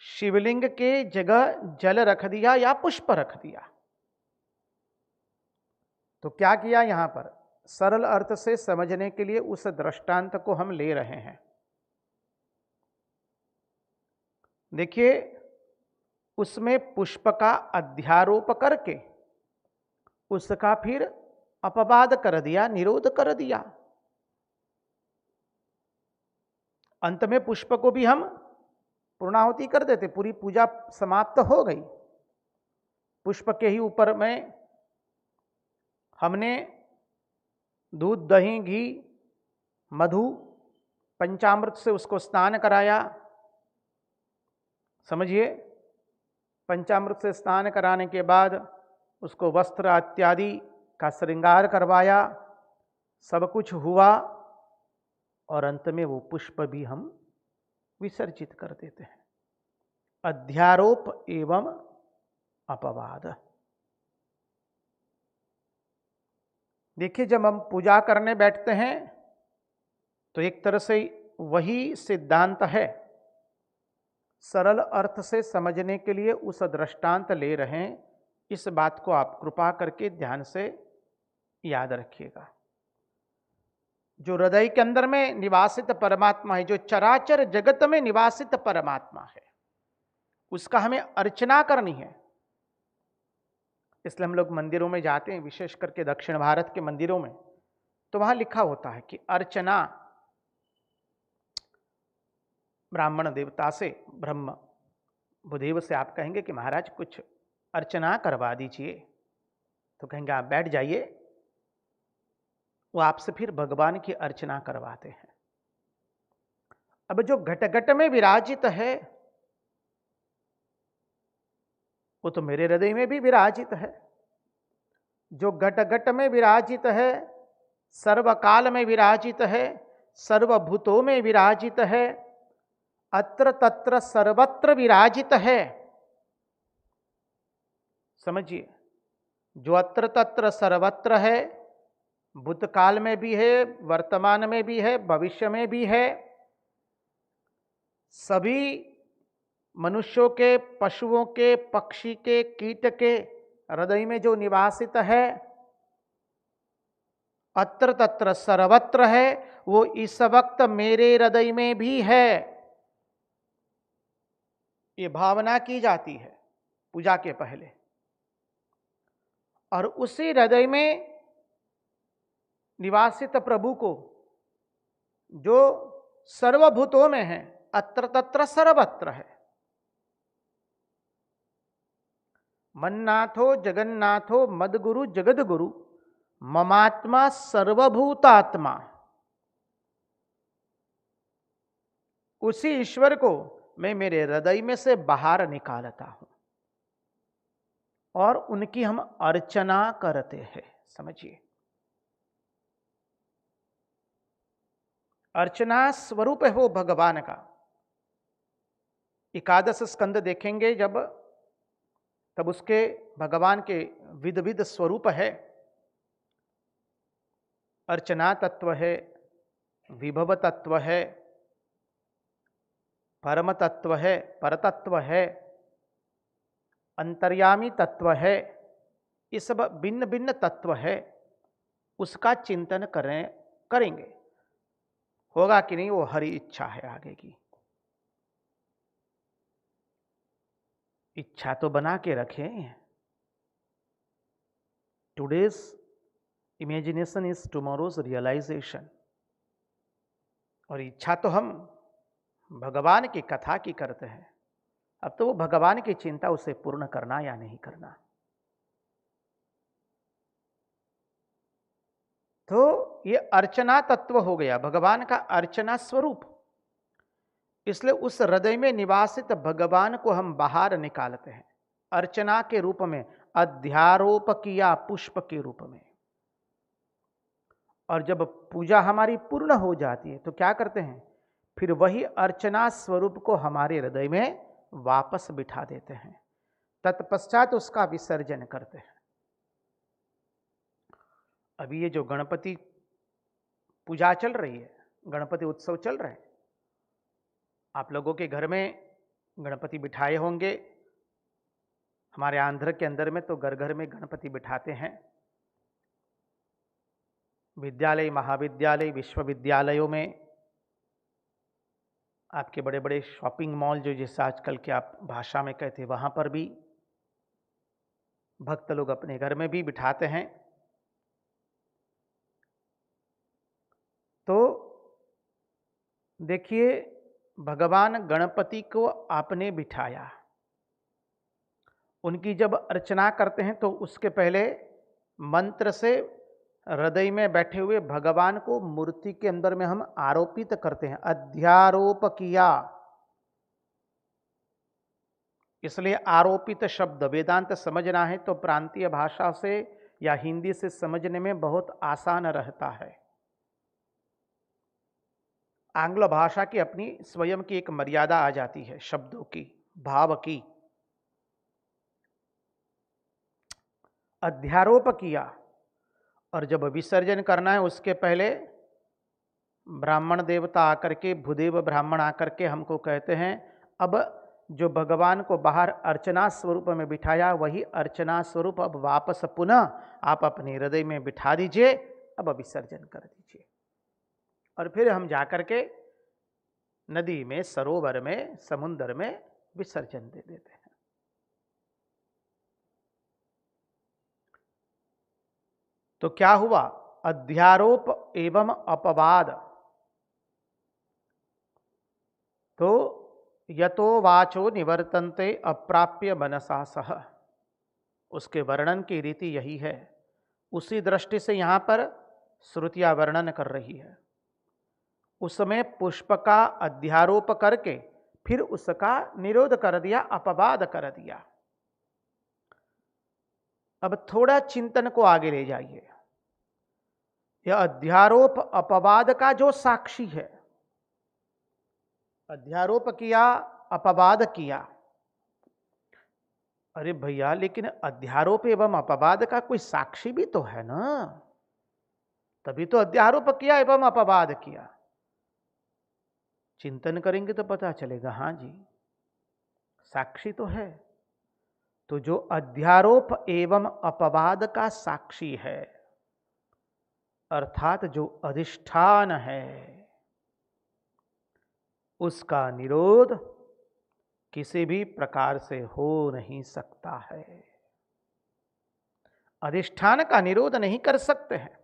[SPEAKER 1] शिवलिंग के जगह जल रख दिया या पुष्प रख दिया। तो क्या किया यहां पर? सरल अर्थ से समझने के लिए उस दृष्टांत को हम ले रहे हैं। देखिए उसमें पुष्प का अध्यारोप करके उसका फिर अपवाद कर दिया, निरोध कर दिया। अंत में पुष्प को भी हम पूर्णाहुति कर देते, पूरी पूजा समाप्त हो गई। पुष्प के ही ऊपर में हमने दूध, दही, घी, मधु, पंचामृत से उसको स्नान कराया। समझिए, पंचामृत से स्नान कराने के बाद उसको वस्त्र इत्यादि का श्रृंगार करवाया, सब कुछ हुआ और अंत में वो पुष्प भी हम विसर्जित कर देते हैं। अध्यारोप एवं अपवाद। देखिए जब हम पूजा करने बैठते हैं तो एक तरह से वही सिद्धांत है। सरल अर्थ से समझने के लिए उस दृष्टांत ले रहे हैं। इस बात को आप कृपा करके ध्यान से याद रखिएगा। जो हृदय के अंदर में निवासित परमात्मा है, जो चराचर जगत में निवासित परमात्मा है, उसका हमें अर्चना करनी है। इसलिए हम लोग मंदिरों में जाते हैं, विशेष करके दक्षिण भारत के मंदिरों में, तो वहां लिखा होता है कि अर्चना ब्राह्मण देवता से, ब्रह्म भूदेव से आप कहेंगे कि महाराज कुछ अर्चना करवा दीजिए, तो कहेंगे आप बैठ जाइए, वो आपसे फिर भगवान की अर्चना करवाते हैं। अब जो घट घट में विराजित है वो तो मेरे हृदय में भी विराजित है। जो घट घट में विराजित है, सर्वकाल में विराजित है, सर्वभूतों में विराजित है, अत्र तत्र सर्वत्र विराजित है। समझिए, जो अत्र तत्र सर्वत्र है, भूतकाल में भी है, वर्तमान में भी है, भविष्य में भी है। सभी मनुष्यों के, पशुओं के, पक्षी के, कीट के हृदय में जो निवासित है, अत्र तत्र सर्वत्र है, वो इस वक्त मेरे हृदय में भी है। ये भावना की जाती है पूजा के पहले। और उसी हृदय में निवासित प्रभु को, जो सर्वभूतों में है, अत्र तत्र सर्वत्र है। मन्नाथो जगन्नाथो मदगुरु जगदगुरु ममात्मा सर्वभूतात्मा। उसी ईश्वर को मैं मेरे हृदय में से बाहर निकालता हूं और उनकी हम अर्चना करते हैं। समझिए, अर्चना स्वरूप है वो भगवान का। एकादश स्कंद देखेंगे जब, तब उसके भगवान के विध विध स्वरूप है। अर्चना तत्व है, विभव तत्व है, परम तत्व है, परतत्व है, अंतर्यामी तत्व है। ये सब भिन्न भिन्न तत्व है, उसका चिंतन करेंगे। होगा कि नहीं, वो हरि इच्छा है आगे की। इच्छा तो बना के रखें। Today's imagination is tomorrow's realisation. और इच्छा तो हम भगवान की कथा की करते हैं। अब तो वो भगवान की चिंता, उसे पूर्ण करना या नहीं करना। तो ये अर्चना तत्व हो गया, भगवान का अर्चना स्वरूप। इसलिए उस हृदय में निवासित भगवान को हम बाहर निकालते हैं अर्चना के रूप में, अध्यारोप किया पुष्प के रूप में। और जब पूजा हमारी पूर्ण हो जाती है तो क्या करते हैं, फिर वही अर्चना स्वरूप को हमारे हृदय में वापस बिठा देते हैं। तत्पश्चात उसका विसर्जन करते हैं। अभी ये जो गणपति पूजा चल रही है, गणपति उत्सव चल रहे हैं, आप लोगों के घर में गणपति बिठाए होंगे। हमारे आंध्र के अंदर में तो घर घर में गणपति बिठाते हैं। विद्यालय, महाविद्यालय, विश्वविद्यालयों में, आपके बड़े बड़े शॉपिंग मॉल, जो जैसे आजकल के आप भाषा में कहते हैं, वहां पर भी भक्त लोग अपने घर में भी बिठाते हैं। तो देखिए, भगवान गणपति को आपने बिठाया, उनकी जब अर्चना करते हैं तो उसके पहले मंत्र से हृदय में बैठे हुए भगवान को मूर्ति के अंदर में हम आरोपित करते हैं। अध्यारोप किया, इसलिए आरोपित शब्द वेदांत समझना है तो प्रांतीय भाषा से या हिंदी से समझने में बहुत आसान रहता है। आंग्ल भाषा की अपनी स्वयं की एक मर्यादा आ जाती है, शब्दों की, भाव की। अध्यारोप किया, और जब विसर्जन करना है उसके पहले ब्राह्मण देवता आकर के, भूदेव ब्राह्मण आकर के हमको कहते हैं, अब जो भगवान को बाहर अर्चना स्वरूप में बिठाया, वही अर्चना स्वरूप अब वापस पुनः आप अपने हृदय में बिठा दीजिए, अब विसर्जन कर दीजिए। और फिर हम जाकर के नदी में, सरोवर में, समुद्र में विसर्जन दे देते हैं। तो क्या हुआ, अध्यारोप एवं अपवाद। तो यतो वाचो निवर्तन्ते अप्राप्य मनसा सह, उसके वर्णन की रीति यही है। उसी दृष्टि से यहां पर श्रुतियां वर्णन कर रही है। उसमें पुष्प का अध्यारोप करके फिर उसका निरोध कर दिया, अपवाद कर दिया। अब थोड़ा चिंतन को आगे ले जाइए। यह अध्यारोप अपवाद का जो साक्षी है, अध्यारोप किया, अपवाद किया। अरे भैया, लेकिन अध्यारोप एवं अपवाद का कोई साक्षी भी तो है ना, तभी तो अध्यारोप किया एवं अपवाद किया। चिंतन करेंगे तो पता चलेगा, हाँ जी साक्षी तो है। तो जो अध्यारोप एवं अपवाद का साक्षी है, अर्थात जो अधिष्ठान है, उसका निरोध किसी भी प्रकार से हो नहीं सकता है। अधिष्ठान का निरोध नहीं कर सकते हैं।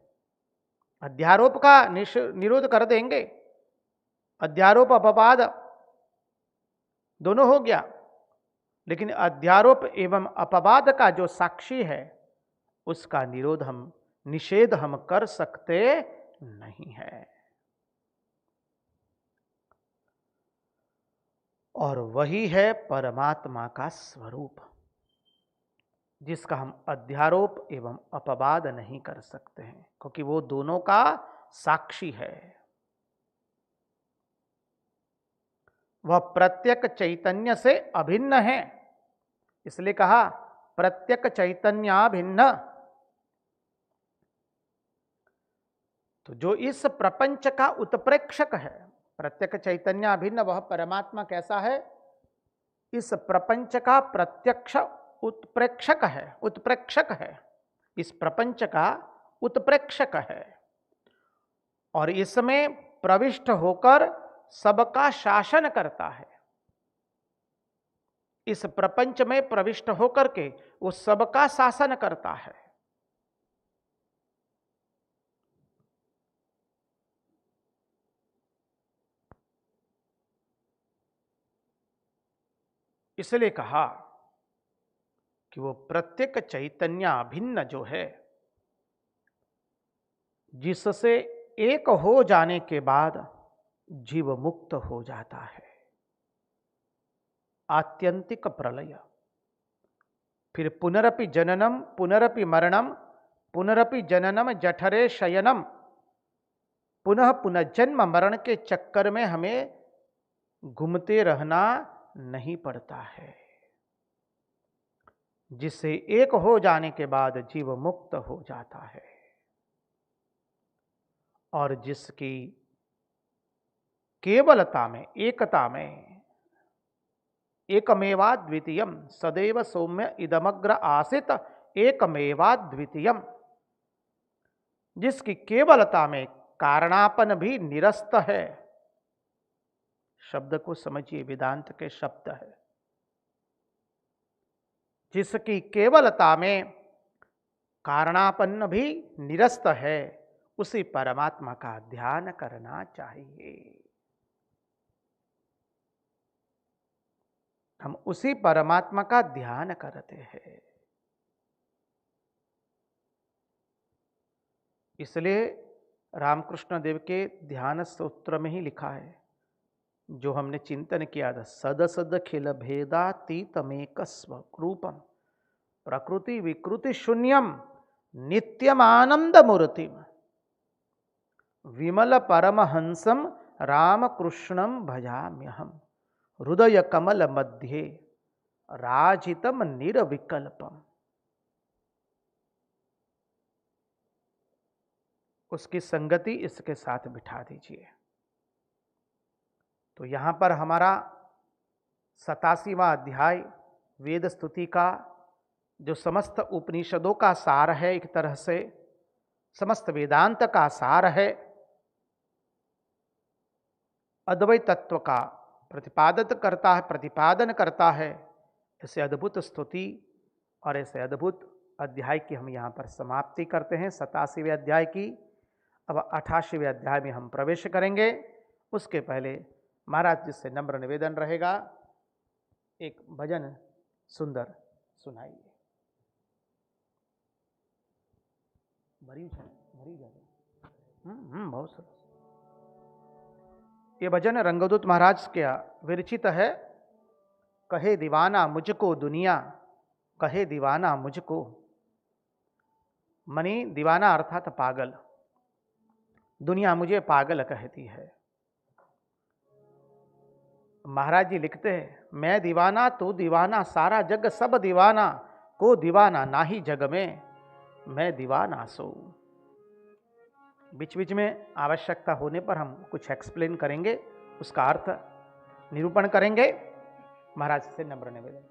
[SPEAKER 1] अध्यारोप का निरोध कर देंगे, अध्यारोप अपवाद दोनों हो गया, लेकिन अध्यारोप एवं अपवाद का जो साक्षी है उसका निरोध हम, निषेध हम कर सकते नहीं है। और वही है परमात्मा का स्वरूप, जिसका हम अध्यारोप एवं अपवाद नहीं कर सकते हैं, क्योंकि वो दोनों का साक्षी है। वह प्रत्यक चैतन्य से अभिन्न है, इसलिए कहा प्रत्यक चैतन्याभिन्न। तो जो इस प्रपंच का उत्प्रेक्षक है, प्रत्यक चैतन्याभिन्न, वह परमात्मा कैसा है? इस प्रपंच का प्रत्यक्ष उत्प्रेक्षक है, उत्प्रेक्षक है, इस प्रपंच का उत्प्रेक्षक है, और इसमें प्रविष्ट होकर सबका शासन करता है। इस प्रपंच में प्रविष्ट होकर के वो सबका शासन करता है। इसलिए कहा कि वो प्रत्येक चैतन्य भिन्न जो है, जिससे एक हो जाने के बाद जीव मुक्त हो जाता है। आत्यंतिक प्रलय, फिर पुनरपि जननम पुनरपि मरणम पुनरपि जननम जठरे शयनम, पुनः पुनः जन्म मरण के चक्कर में हमें घूमते रहना नहीं पड़ता है। जिससे एक हो जाने के बाद जीव मुक्त हो जाता है, और जिसकी केवलता में, एकता में, एकमेवाद्वितीयम सदैव सौम्य इदमग्र आसित एकमेवाद्वितीयम, जिसकी केवलता में कारणापन भी निरस्त है। शब्द को समझिए, वेदांत के शब्द है। जिसकी केवलता में कारणापन भी निरस्त है, उसी परमात्मा का ध्यान करना चाहिए। हम उसी परमात्मा का ध्यान करते हैं। इसलिए रामकृष्ण देव के ध्यान सूत्र में ही लिखा है, जो हमने चिंतन किया था, सदसद खिल भेदातीतमेक स्वरूपम प्रकृति विकृति शून्यम नित्यम आनंद मूर्तिम विमल परमहंसम रामकृष्णम भजाम्यहम हृदय कमल मध्ये राजितम निरविकल्पम। उसकी संगति इसके साथ बिठा दीजिए। तो यहां पर हमारा 87वां अध्याय वेद स्तुति का, जो समस्त उपनिषदों का सार है, एक तरह से समस्त वेदांत का सार है, अद्वैत तत्व का प्रतिपादन करता है। ऐसे अद्भुत स्तुति और ऐसे अद्भुत अध्याय की हम यहाँ पर समाप्ति करते हैं, 87वें अध्याय की। अब 88वें अध्याय में हम प्रवेश करेंगे। उसके पहले महाराज जी से नम्र निवेदन रहेगा, एक भजन सुंदर सुनाइए। बहुत सरस। ये भजन रंगदूत महाराज के विरचित है। कहे दीवाना मुझको दुनिया, कहे दीवाना मुझको, मनी दीवाना अर्थात पागल, दुनिया मुझे पागल कहती है। महाराज जी लिखते हैं, मैं दीवाना तू दीवाना सारा जग सब दीवाना, को दीवाना ना ही जग में मैं दीवाना सो। बीच बीच में आवश्यकता होने पर हम कुछ एक्सप्लेन करेंगे, उसका अर्थ निरूपण करेंगे। महाराज से नम्र निवेदन।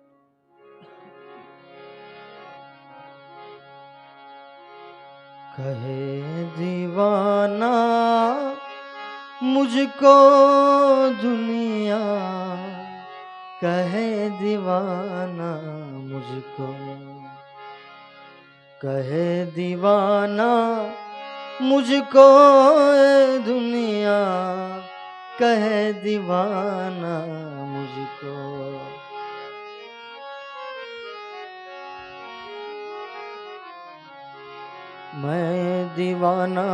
[SPEAKER 2] कहे दीवाना मुझको दुनिया, कहे दीवाना मुझको, कहे दीवाना मुझको ये दुनिया कहे दीवाना मुझको। मैं दीवाना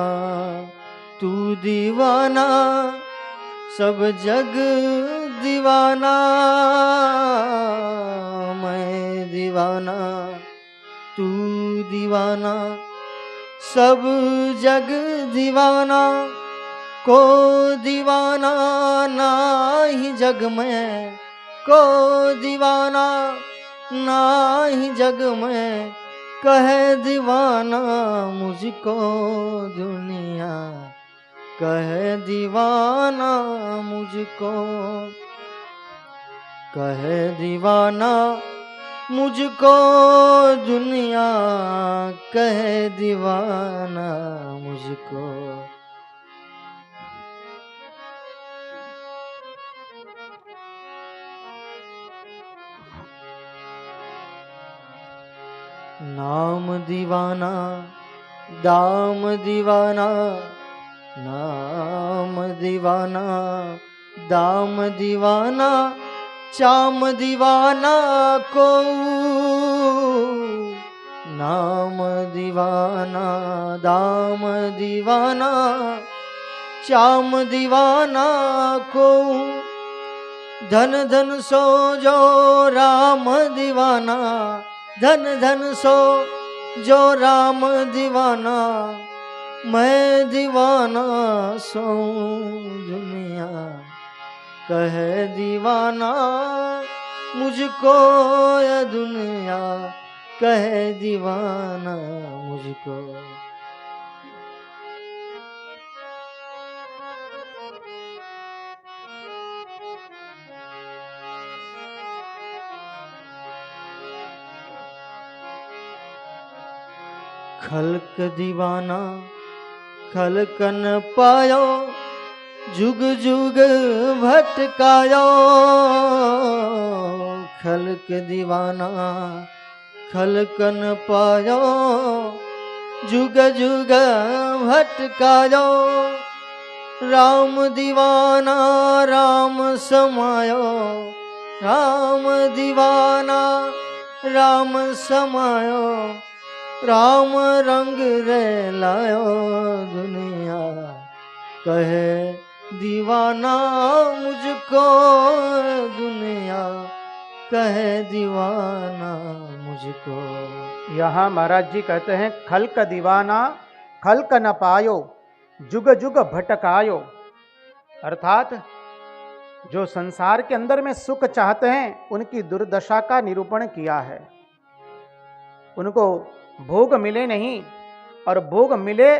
[SPEAKER 2] तू दीवाना सब जग दीवाना। मैं दीवाना तू दीवाना सब जग दीवाना। को दीवाना ना ही जग में, को दीवाना ना ही जग में कहे दीवाना मुझको दुनिया कहे दीवाना मुझको। कहे दीवाना मुझको दुनिया कहे दीवाना मुझको। नाम दीवाना दाम दीवाना, नाम दीवाना दाम दीवाना, चाम दीवाना को। नाम दीवाना दाम दीवाना, चाम दीवाना को। धन धन सो जो राम दीवाना, धन धन सो जो राम दीवाना। मैं दीवाना सो दुनिया कहे दीवाना मुझको। ये दुनिया कहे दीवाना मुझको। खल्क दीवाना खल्क न पायो, जुग जुग भटकायो। खल्क दीवाना खल्क न पायो, जुग जुग भटकायो। राम दीवाना राम समायो, राम दीवाना राम समायो। राम रंग रे लायो दुनिया कहे दीवाना मुझको। दुनिया कहे दीवाना मुझको।
[SPEAKER 1] यहाँ महाराज जी कहते हैं खल्क दीवाना खल्क न पायो, जुग जुग भटकायो। अर्थात जो संसार के अंदर में सुख चाहते हैं उनकी दुर्दशा का निरूपण किया है। उनको भोग मिले नहीं, और भोग मिले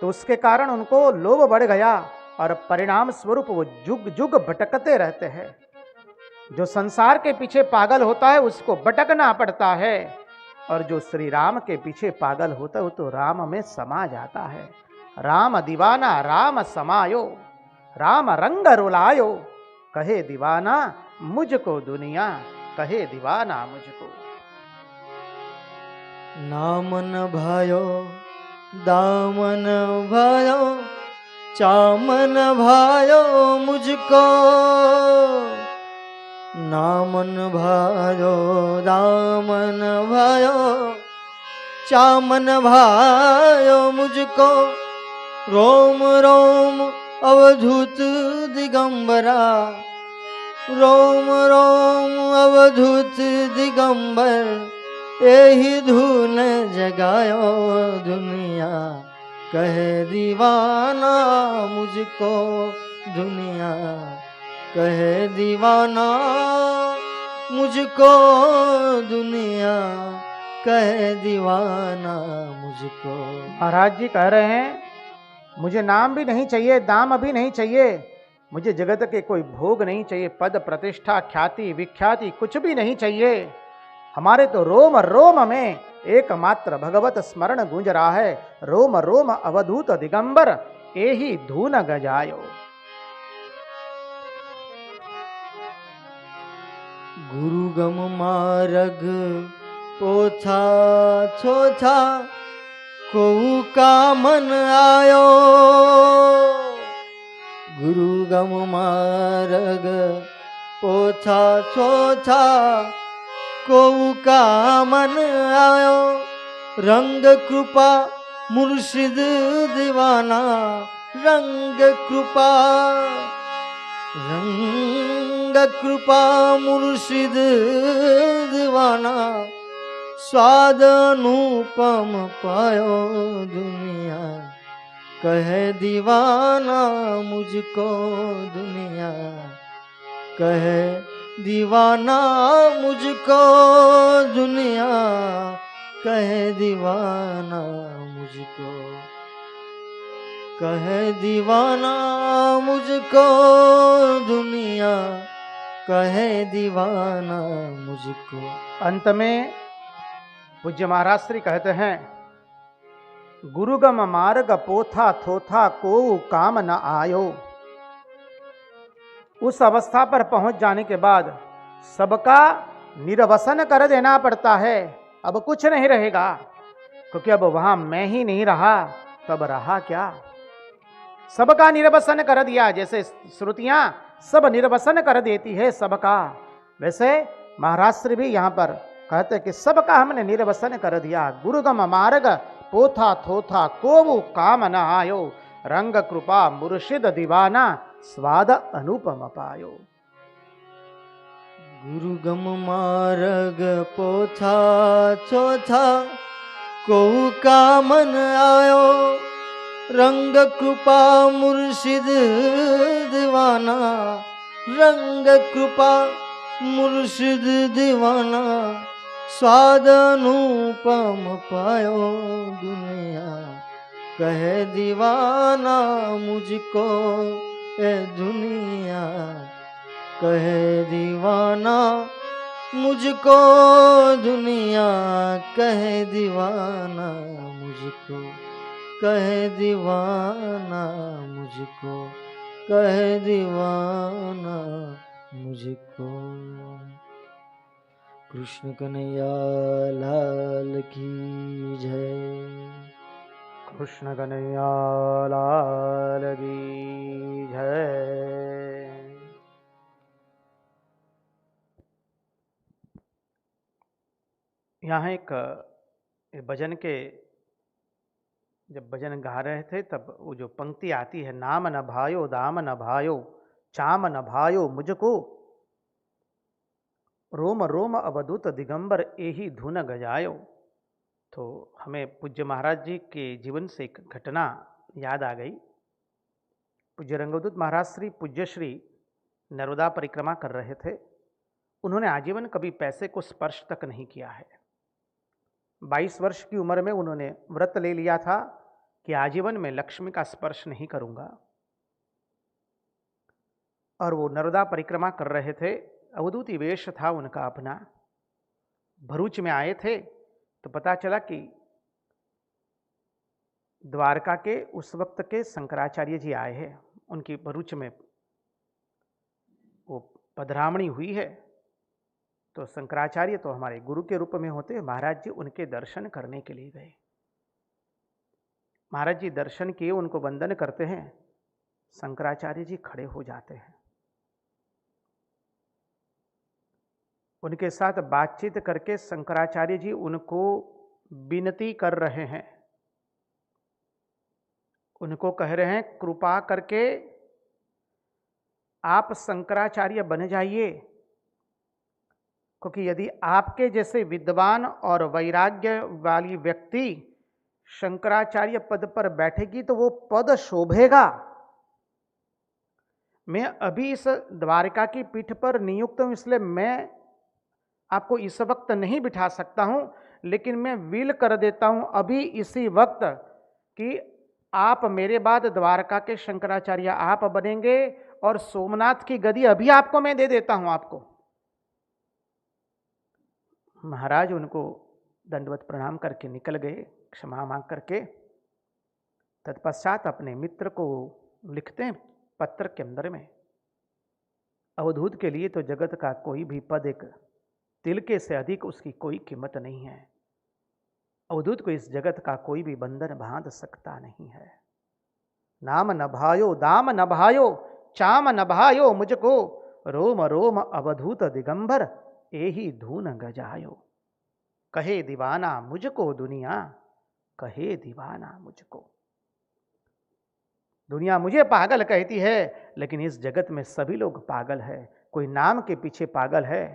[SPEAKER 1] तो उसके कारण उनको लोभ बढ़ गया, और परिणाम स्वरूप वो जुग जुग भटकते रहते हैं। जो संसार के पीछे पागल होता है उसको भटकना पड़ता है, और जो श्री राम के पीछे पागल होता है वो तो राम में समा जाता है। राम दीवाना राम समायो, राम रंग रुलायो। कहे दीवाना मुझको दुनिया कहे दीवाना मुझको।
[SPEAKER 2] नाम न भायो दाम न भायो, चाम न भायो मुझको। नाम न भायो दाम न भायो, चाम न भायो मुझको। रोम रोम अवधूत दिगंबरा, रोम रोम अवधूत दिगंबर। यही धूल जगायो दुनिया कहे दीवाना मुझको। दुनिया कहे दीवाना मुझको। दुनिया कहे दीवाना मुझको।
[SPEAKER 1] महाराज जी कह रहे हैं मुझे नाम भी नहीं चाहिए, दाम भी नहीं चाहिए, मुझे जगत के कोई भोग नहीं चाहिए, पद प्रतिष्ठा ख्याति विख्याति कुछ भी नहीं चाहिए। हमारे तो रोम रोम में एकमात्र भगवत स्मरण गूंज रहा है। रोम रोम अवधूत दिगंबर एही धून गजायो।
[SPEAKER 2] गुरु गम मारग पोथा छोथा, कोऊ का मन आयो गुरु गम मार्ग पोछा छोछा कोऊ का मन आयो रंग कृपा मुर्शिद दीवाना रंग कृपा मुर्शिद दीवाना स्वाद अनुपम पायो दुनिया कहे दीवाना मुझको दुनिया कहे दीवाना मुझको दुनिया कहे दीवाना मुझको कहे दीवाना मुझको दुनिया कहे दीवाना मुझको।
[SPEAKER 1] अंत में पूज्य महाराज श्री कहते हैं, गुरुगम मार्ग पोथा थोथा को काम न आयो। उस अवस्था पर पहुंच जाने के बाद सबका निर्वसन कर देना पड़ता है। अब कुछ नहीं रहेगा, क्योंकि अब वहां मैं ही नहीं रहा, तब रहा क्या। सबका निर्वसन कर दिया, जैसे श्रुतियां सब निर्वसन कर देती है सबका, वैसे महाराज श्री भी यहां पर कहते कि सबका हमने निर्वसन कर दिया। गुरुगम मार्ग पोथा थोथा को काम न आयो रंग कृपा मुर्शिद दीवाना स्वाद अनुपम पायो।
[SPEAKER 2] गुरुगम मार्ग पोथा छोथा कोऊ का मन आयो रंग कृपा मुर्शिद दीवाना रंग कृपा मुर्शिद दीवाना स्वाद अनुपम पायो दुनिया कहे दीवाना मुझको ए दुनिया कहे दीवाना मुझको दुनिया कहे दीवाना मुझको कहे दीवाना मुझको कहे दीवाना मुझको। कृष्ण कन्हैया लाल की जय।
[SPEAKER 1] कृष्ण कन्हैया लाल की जय। यहाँ एक भजन के जब भजन गा रहे थे तब वो जो पंक्ति आती है, नाम न भायो दाम न भायो चाम न भायो मुझको रोम रोम अवधूत दिगंबर एही धुन गजायो। तो हमें पूज्य महाराज जी के जीवन से एक घटना याद आ गई। पूज्य रंगवदूत महाराज श्री पूज्य श्री नर्मदा परिक्रमा कर रहे थे। उन्होंने आजीवन कभी पैसे को स्पर्श तक नहीं किया है। 22 वर्ष की उम्र में उन्होंने व्रत ले लिया था कि आजीवन में लक्ष्मी का स्पर्श नहीं करूंगा। और वो नर्मदा परिक्रमा कर रहे थे। अवधूती वेश था उनका अपना। भरूच में आए थे तो पता चला कि द्वारका के उस वक्त के शंकराचार्य जी आए हैं। उनकी भरूच में वो पधरामणी हुई है। तो शंकराचार्य तो हमारे गुरु के रूप में होते, महाराज जी उनके दर्शन करने के लिए गए। महाराज जी दर्शन किए, उनको वंदन करते हैं। शंकराचार्य जी खड़े हो जाते हैं। उनके साथ बातचीत करके शंकराचार्य जी उनको विनती कर रहे हैं। उनको कह रहे हैं, कृपा करके आप शंकराचार्य बन जाइए, क्योंकि यदि आपके जैसे विद्वान और वैराग्य वाली व्यक्ति शंकराचार्य पद पर बैठेगी तो वो पद शोभेगा। मैं अभी इस द्वारका की पीठ पर नियुक्त हूं, इसलिए मैं आपको इस वक्त नहीं बिठा सकता हूं, लेकिन मैं विल कर देता हूं अभी इसी वक्त कि आप मेरे बाद द्वारका के शंकराचार्य आप बनेंगे और सोमनाथ की गद्दी अभी आपको मैं दे देता हूं आपको। महाराज उनको दंडवत प्रणाम करके निकल गए, क्षमा मांग करके। तत्पश्चात अपने मित्र को लिखते हैं पत्र के अंदर में, अवधूत के लिए तो जगत का कोई भी पद एक तिलके से अधिक उसकी कोई कीमत नहीं है। अवधूत को इस जगत का कोई भी बंधन बांध सकता नहीं है। नाम न भायो दाम न भायो चाम न भायो मुझको, रोम रोम अवधूत दिगंबर एही धून गजायो। कहे दीवाना मुझको दुनिया, कहे दीवाना मुझको। दुनिया मुझे पागल कहती है, लेकिन इस जगत में सभी लोग पागल है। कोई नाम के पीछे पागल है,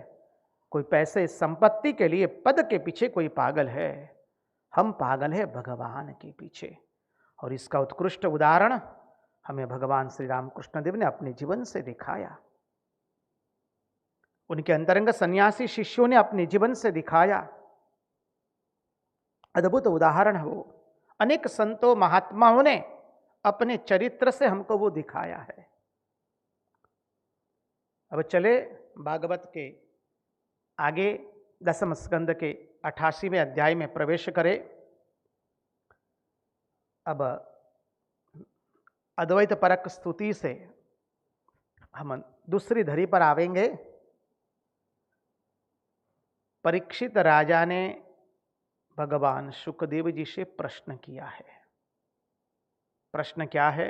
[SPEAKER 1] कोई पैसे संपत्ति के लिए पद के पीछे कोई पागल है। हम पागल है भगवान के पीछे। और इसका उत्कृष्ट उदाहरण हमें भगवान श्री रामकृष्ण देव ने अपने जीवन से दिखाया। उनके अंतरंग सन्यासी शिष्यों ने अपने जीवन से दिखाया। अद्भुत उदाहरण है वो। अनेक संतों महात्माओं ने अपने चरित्र से हमको वो दिखाया है। अब चले भागवत के आगे 10वें स्कंद के 88वें अध्याय में प्रवेश करें। अब अद्वैत परक स्तुति से हम दूसरी धरी पर आवेंगे। परीक्षित राजा ने भगवान शुकदेव जी से प्रश्न किया है। प्रश्न क्या है?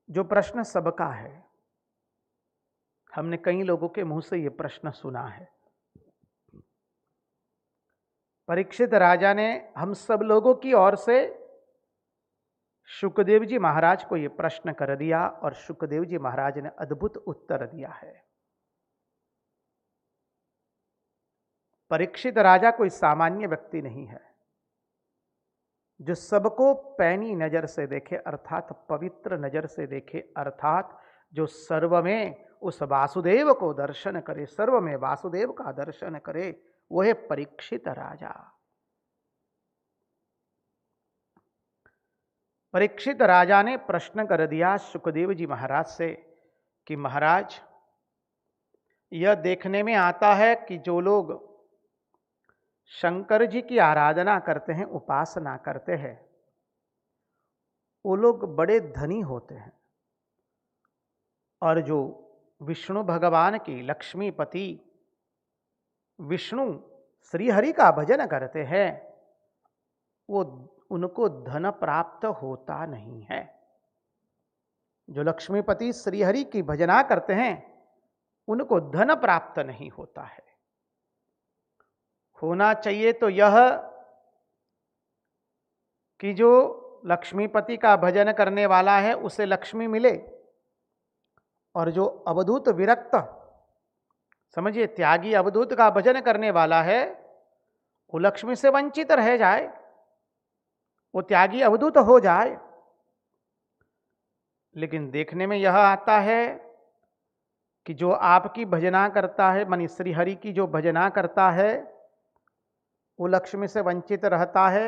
[SPEAKER 1] जो प्रश्न सबका है। हमने कई लोगों के मुंह से ये प्रश्न सुना है। परीक्षित राजा ने हम सब लोगों की ओर से शुकदेव जी महाराज को ये प्रश्न कर दिया और शुकदेव जी महाराज ने अद्भुत उत्तर दिया है। परीक्षित राजा कोई सामान्य व्यक्ति नहीं है, जो सबको पैनी नजर से देखे, अर्थात पवित्र नजर से देखे, अर्थात जो सर्व में उस वासुदेव को दर्शन करे, सर्व में वासुदेव का दर्शन करे, वो है परीक्षित राजा। परीक्षित राजा ने प्रश्न कर दिया शुकदेव जी महाराज से कि महाराज, यह देखने में आता है कि जो लोग शंकर जी की आराधना करते हैं, उपासना करते हैं, वो लोग बड़े धनी होते हैं, और जो विष्णु भगवान की लक्ष्मीपति विष्णु श्रीहरि का भजन करते हैं, वो उनको धन प्राप्त होता नहीं है। जो लक्ष्मीपति श्रीहरि की भजना करते हैं, उनको धन प्राप्त नहीं होता है। होना चाहिए तो यह कि जो लक्ष्मीपति का भजन करने वाला है उसे लक्ष्मी मिले, और जो अवधूत विरक्त, समझिए त्यागी अवधूत का भजन करने वाला है, वो लक्ष्मी से वंचित रह जाए, वो त्यागी अवधूत हो जाए। लेकिन देखने में यह आता है कि जो आपकी भजना करता है, मानी श्री हरि की जो भजना करता है, वो लक्ष्मी से वंचित रहता है,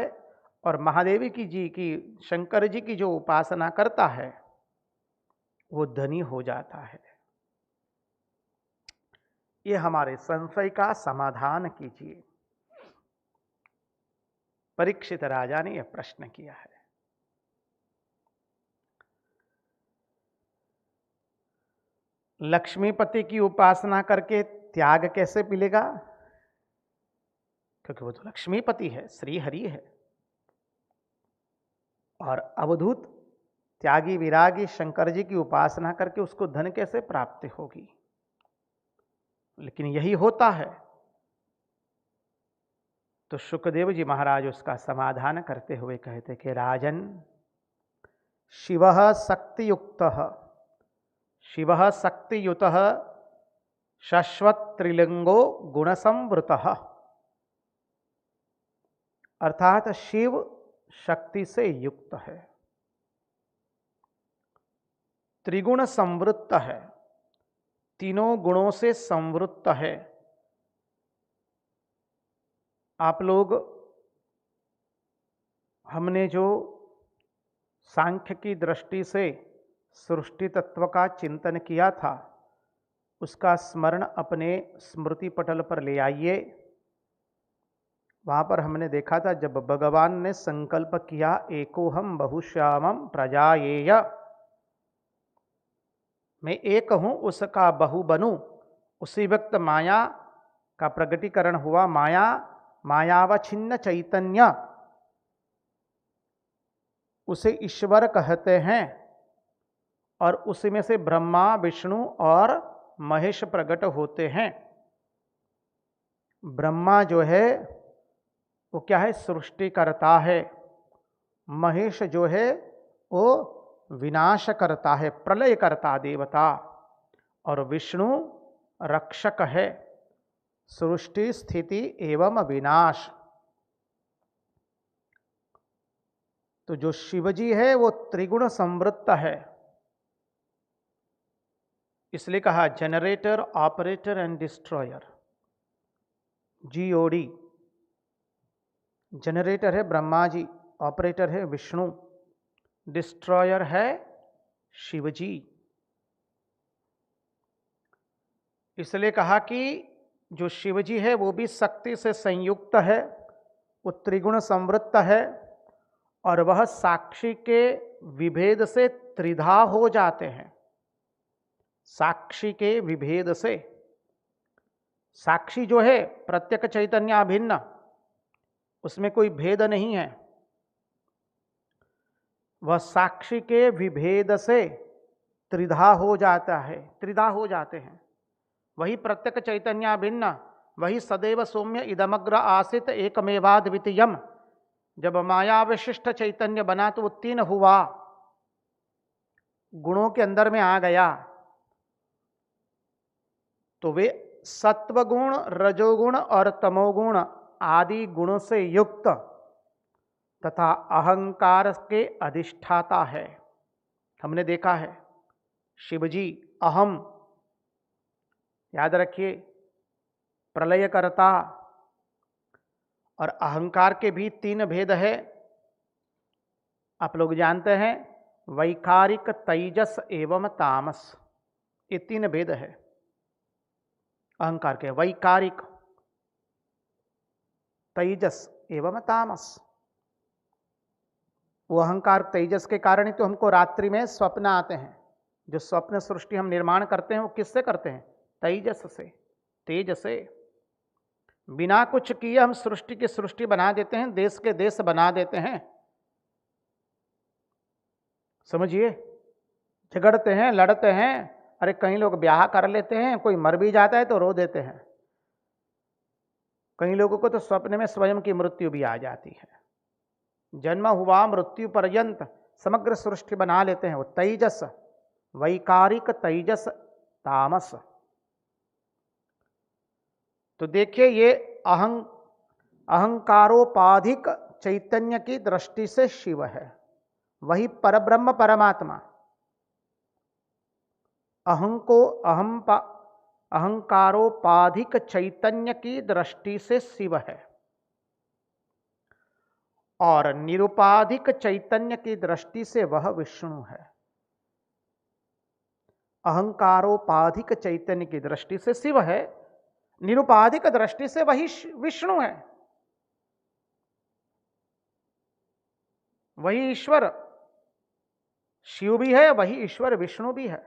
[SPEAKER 1] और महादेवी की जी की, शंकर जी की जो उपासना करता है, वो धनी हो जाता है। ये हमारे संशय का समाधान कीजिए। परीक्षित राजा ने यह प्रश्न किया है। लक्ष्मीपति की उपासना करके त्याग कैसे मिलेगा? क्योंकि वो तो लक्ष्मीपति है, श्री हरि है। और अवधूत त्यागी विरागी शंकर जी की उपासना करके उसको धन कैसे प्राप्ति होगी? लेकिन यही होता है। तो शुकदेव जी महाराज उसका समाधान करते हुए कहते कि राजन, शिवः शक्तियुक्तः, शिवः शक्तियुतः शाश्वत त्रिलिंगो गुणसंवृतः, अर्थात शिव शक्ति से युक्त है, त्रिगुण संवृत्त है, तीनों गुणों से संवृत्त है। आप लोग, हमने जो सांख्य की दृष्टि से सृष्टि तत्व का चिंतन किया था, उसका स्मरण अपने स्मृति पटल पर ले आइए। वहाँ पर हमने देखा था, जब भगवान ने संकल्प किया एकोहम बहुश्यामम प्रजायेय, मैं एक हूँ उसका बहु बनूं, उसी वक्त माया का प्रगटीकरण हुआ। माया मायावच्छिन्न चैतन्य, उसे ईश्वर कहते हैं। और उसमें से ब्रह्मा, विष्णु और महेश प्रकट होते हैं। ब्रह्मा जो है वो क्या है? सृष्टि करता है। महेश जो है वो विनाश करता है, प्रलय करता देवता। और विष्णु रक्षक है, सृष्टि स्थिति एवं विनाश। तो जो शिवजी है वो त्रिगुण संवृत्त है, इसलिए कहा generator, operator and destroyer, GOD. Generator है ब्रह्मा जी, ऑपरेटर है विष्णु, डिस्ट्रॉयर है शिवजी। इसलिए कहा कि जो शिवजी है वो भी शक्ति से संयुक्त है, वो त्रिगुण संवृत्त है, और वह साक्षी के विभेद से त्रिधा हो जाते हैं। साक्षी के विभेद से, साक्षी जो है प्रत्यक चैतन्य अभिन्न, उसमें कोई भेद नहीं है। वह साक्षी के विभेद से त्रिधा हो जाता है, त्रिधा हो जाते हैं। वही प्रत्यक चैतन्य भिन्न, वही सदैव सौम्य इदमग्र आसित एकमेवाद्वितीयम। जब माया विशिष्ट चैतन्य बना तो वो तीन हुआ, गुणों के अंदर में आ गया। तो वे सत्वगुण, रजोगुण और तमोगुण आदि गुणों से युक्त तथा अहंकार के अधिष्ठाता है। हमने देखा है शिवजी अहम, याद रखिए, प्रलयकर्ता। और अहंकार के भी तीन भेद है, आप लोग जानते हैं, वैकारिक, तेजस एवं तामस। ये तीन भेद है अहंकार के, वैकारिक, तेजस एवं तामस। वो अहंकार तेजस के कारण ही तो हमको रात्रि में स्वप्न आते हैं। जो स्वप्न सृष्टि हम निर्माण करते हैं वो किससे करते हैं? तेजस से, तेज से। बिना कुछ किए हम सृष्टि की सृष्टि बना देते हैं, देश के देश बना देते हैं। समझिए, झगड़ते हैं, लड़ते हैं। अरे कई लोग ब्याह कर लेते हैं, कोई मर भी जाता है तो रो देते हैं। कई लोगों को तो स्वप्न में स्वयं की मृत्यु भी आ जाती है। जन्म हुआ मृत्यु पर्यंत समग्र सृष्टि बना लेते हैं। वो तेजस, वैकारिक तेजस, तामस। तो देखिए, ये अहंकारोपाधिक चैतन्य की दृष्टि से शिव है, वही परब्रह्म परमात्मा। अहंकारोपाधिक चैतन्य की दृष्टि से शिव है, और निरुपाधिक चैतन्य की दृष्टि से वह विष्णु है। अहंकारोपाधिक चैतन्य की दृष्टि से शिव है, निरुपाधिक दृष्टि से वही विष्णु है, वही ईश्वर। शिव भी है, वही ईश्वर विष्णु भी है।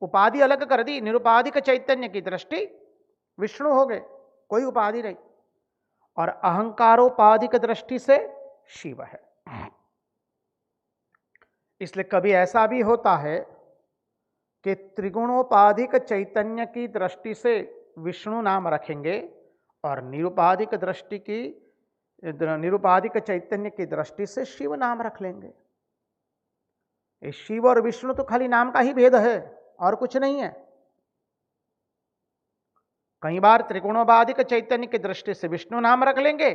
[SPEAKER 1] उपाधि अलग कर दी, निरुपाधिक चैतन्य की दृष्टि विष्णु हो गए, कोई उपाधि नहीं। और अहंकारोपाधिक दृष्टि से शिव है। इसलिए कभी ऐसा भी होता है कि त्रिगुणोपाधिक चैतन्य की दृष्टि से विष्णु नाम रखेंगे, और निरुपाधिक दृष्टि की, निरुपाधिक चैतन्य की दृष्टि से शिव नाम रख लेंगे। ये शिव और विष्णु तो खाली नाम का ही भेद है, और कुछ नहीं है। कई बार त्रिगुणोपाधिक चैतन्य की दृष्टि से विष्णु नाम रख लेंगे,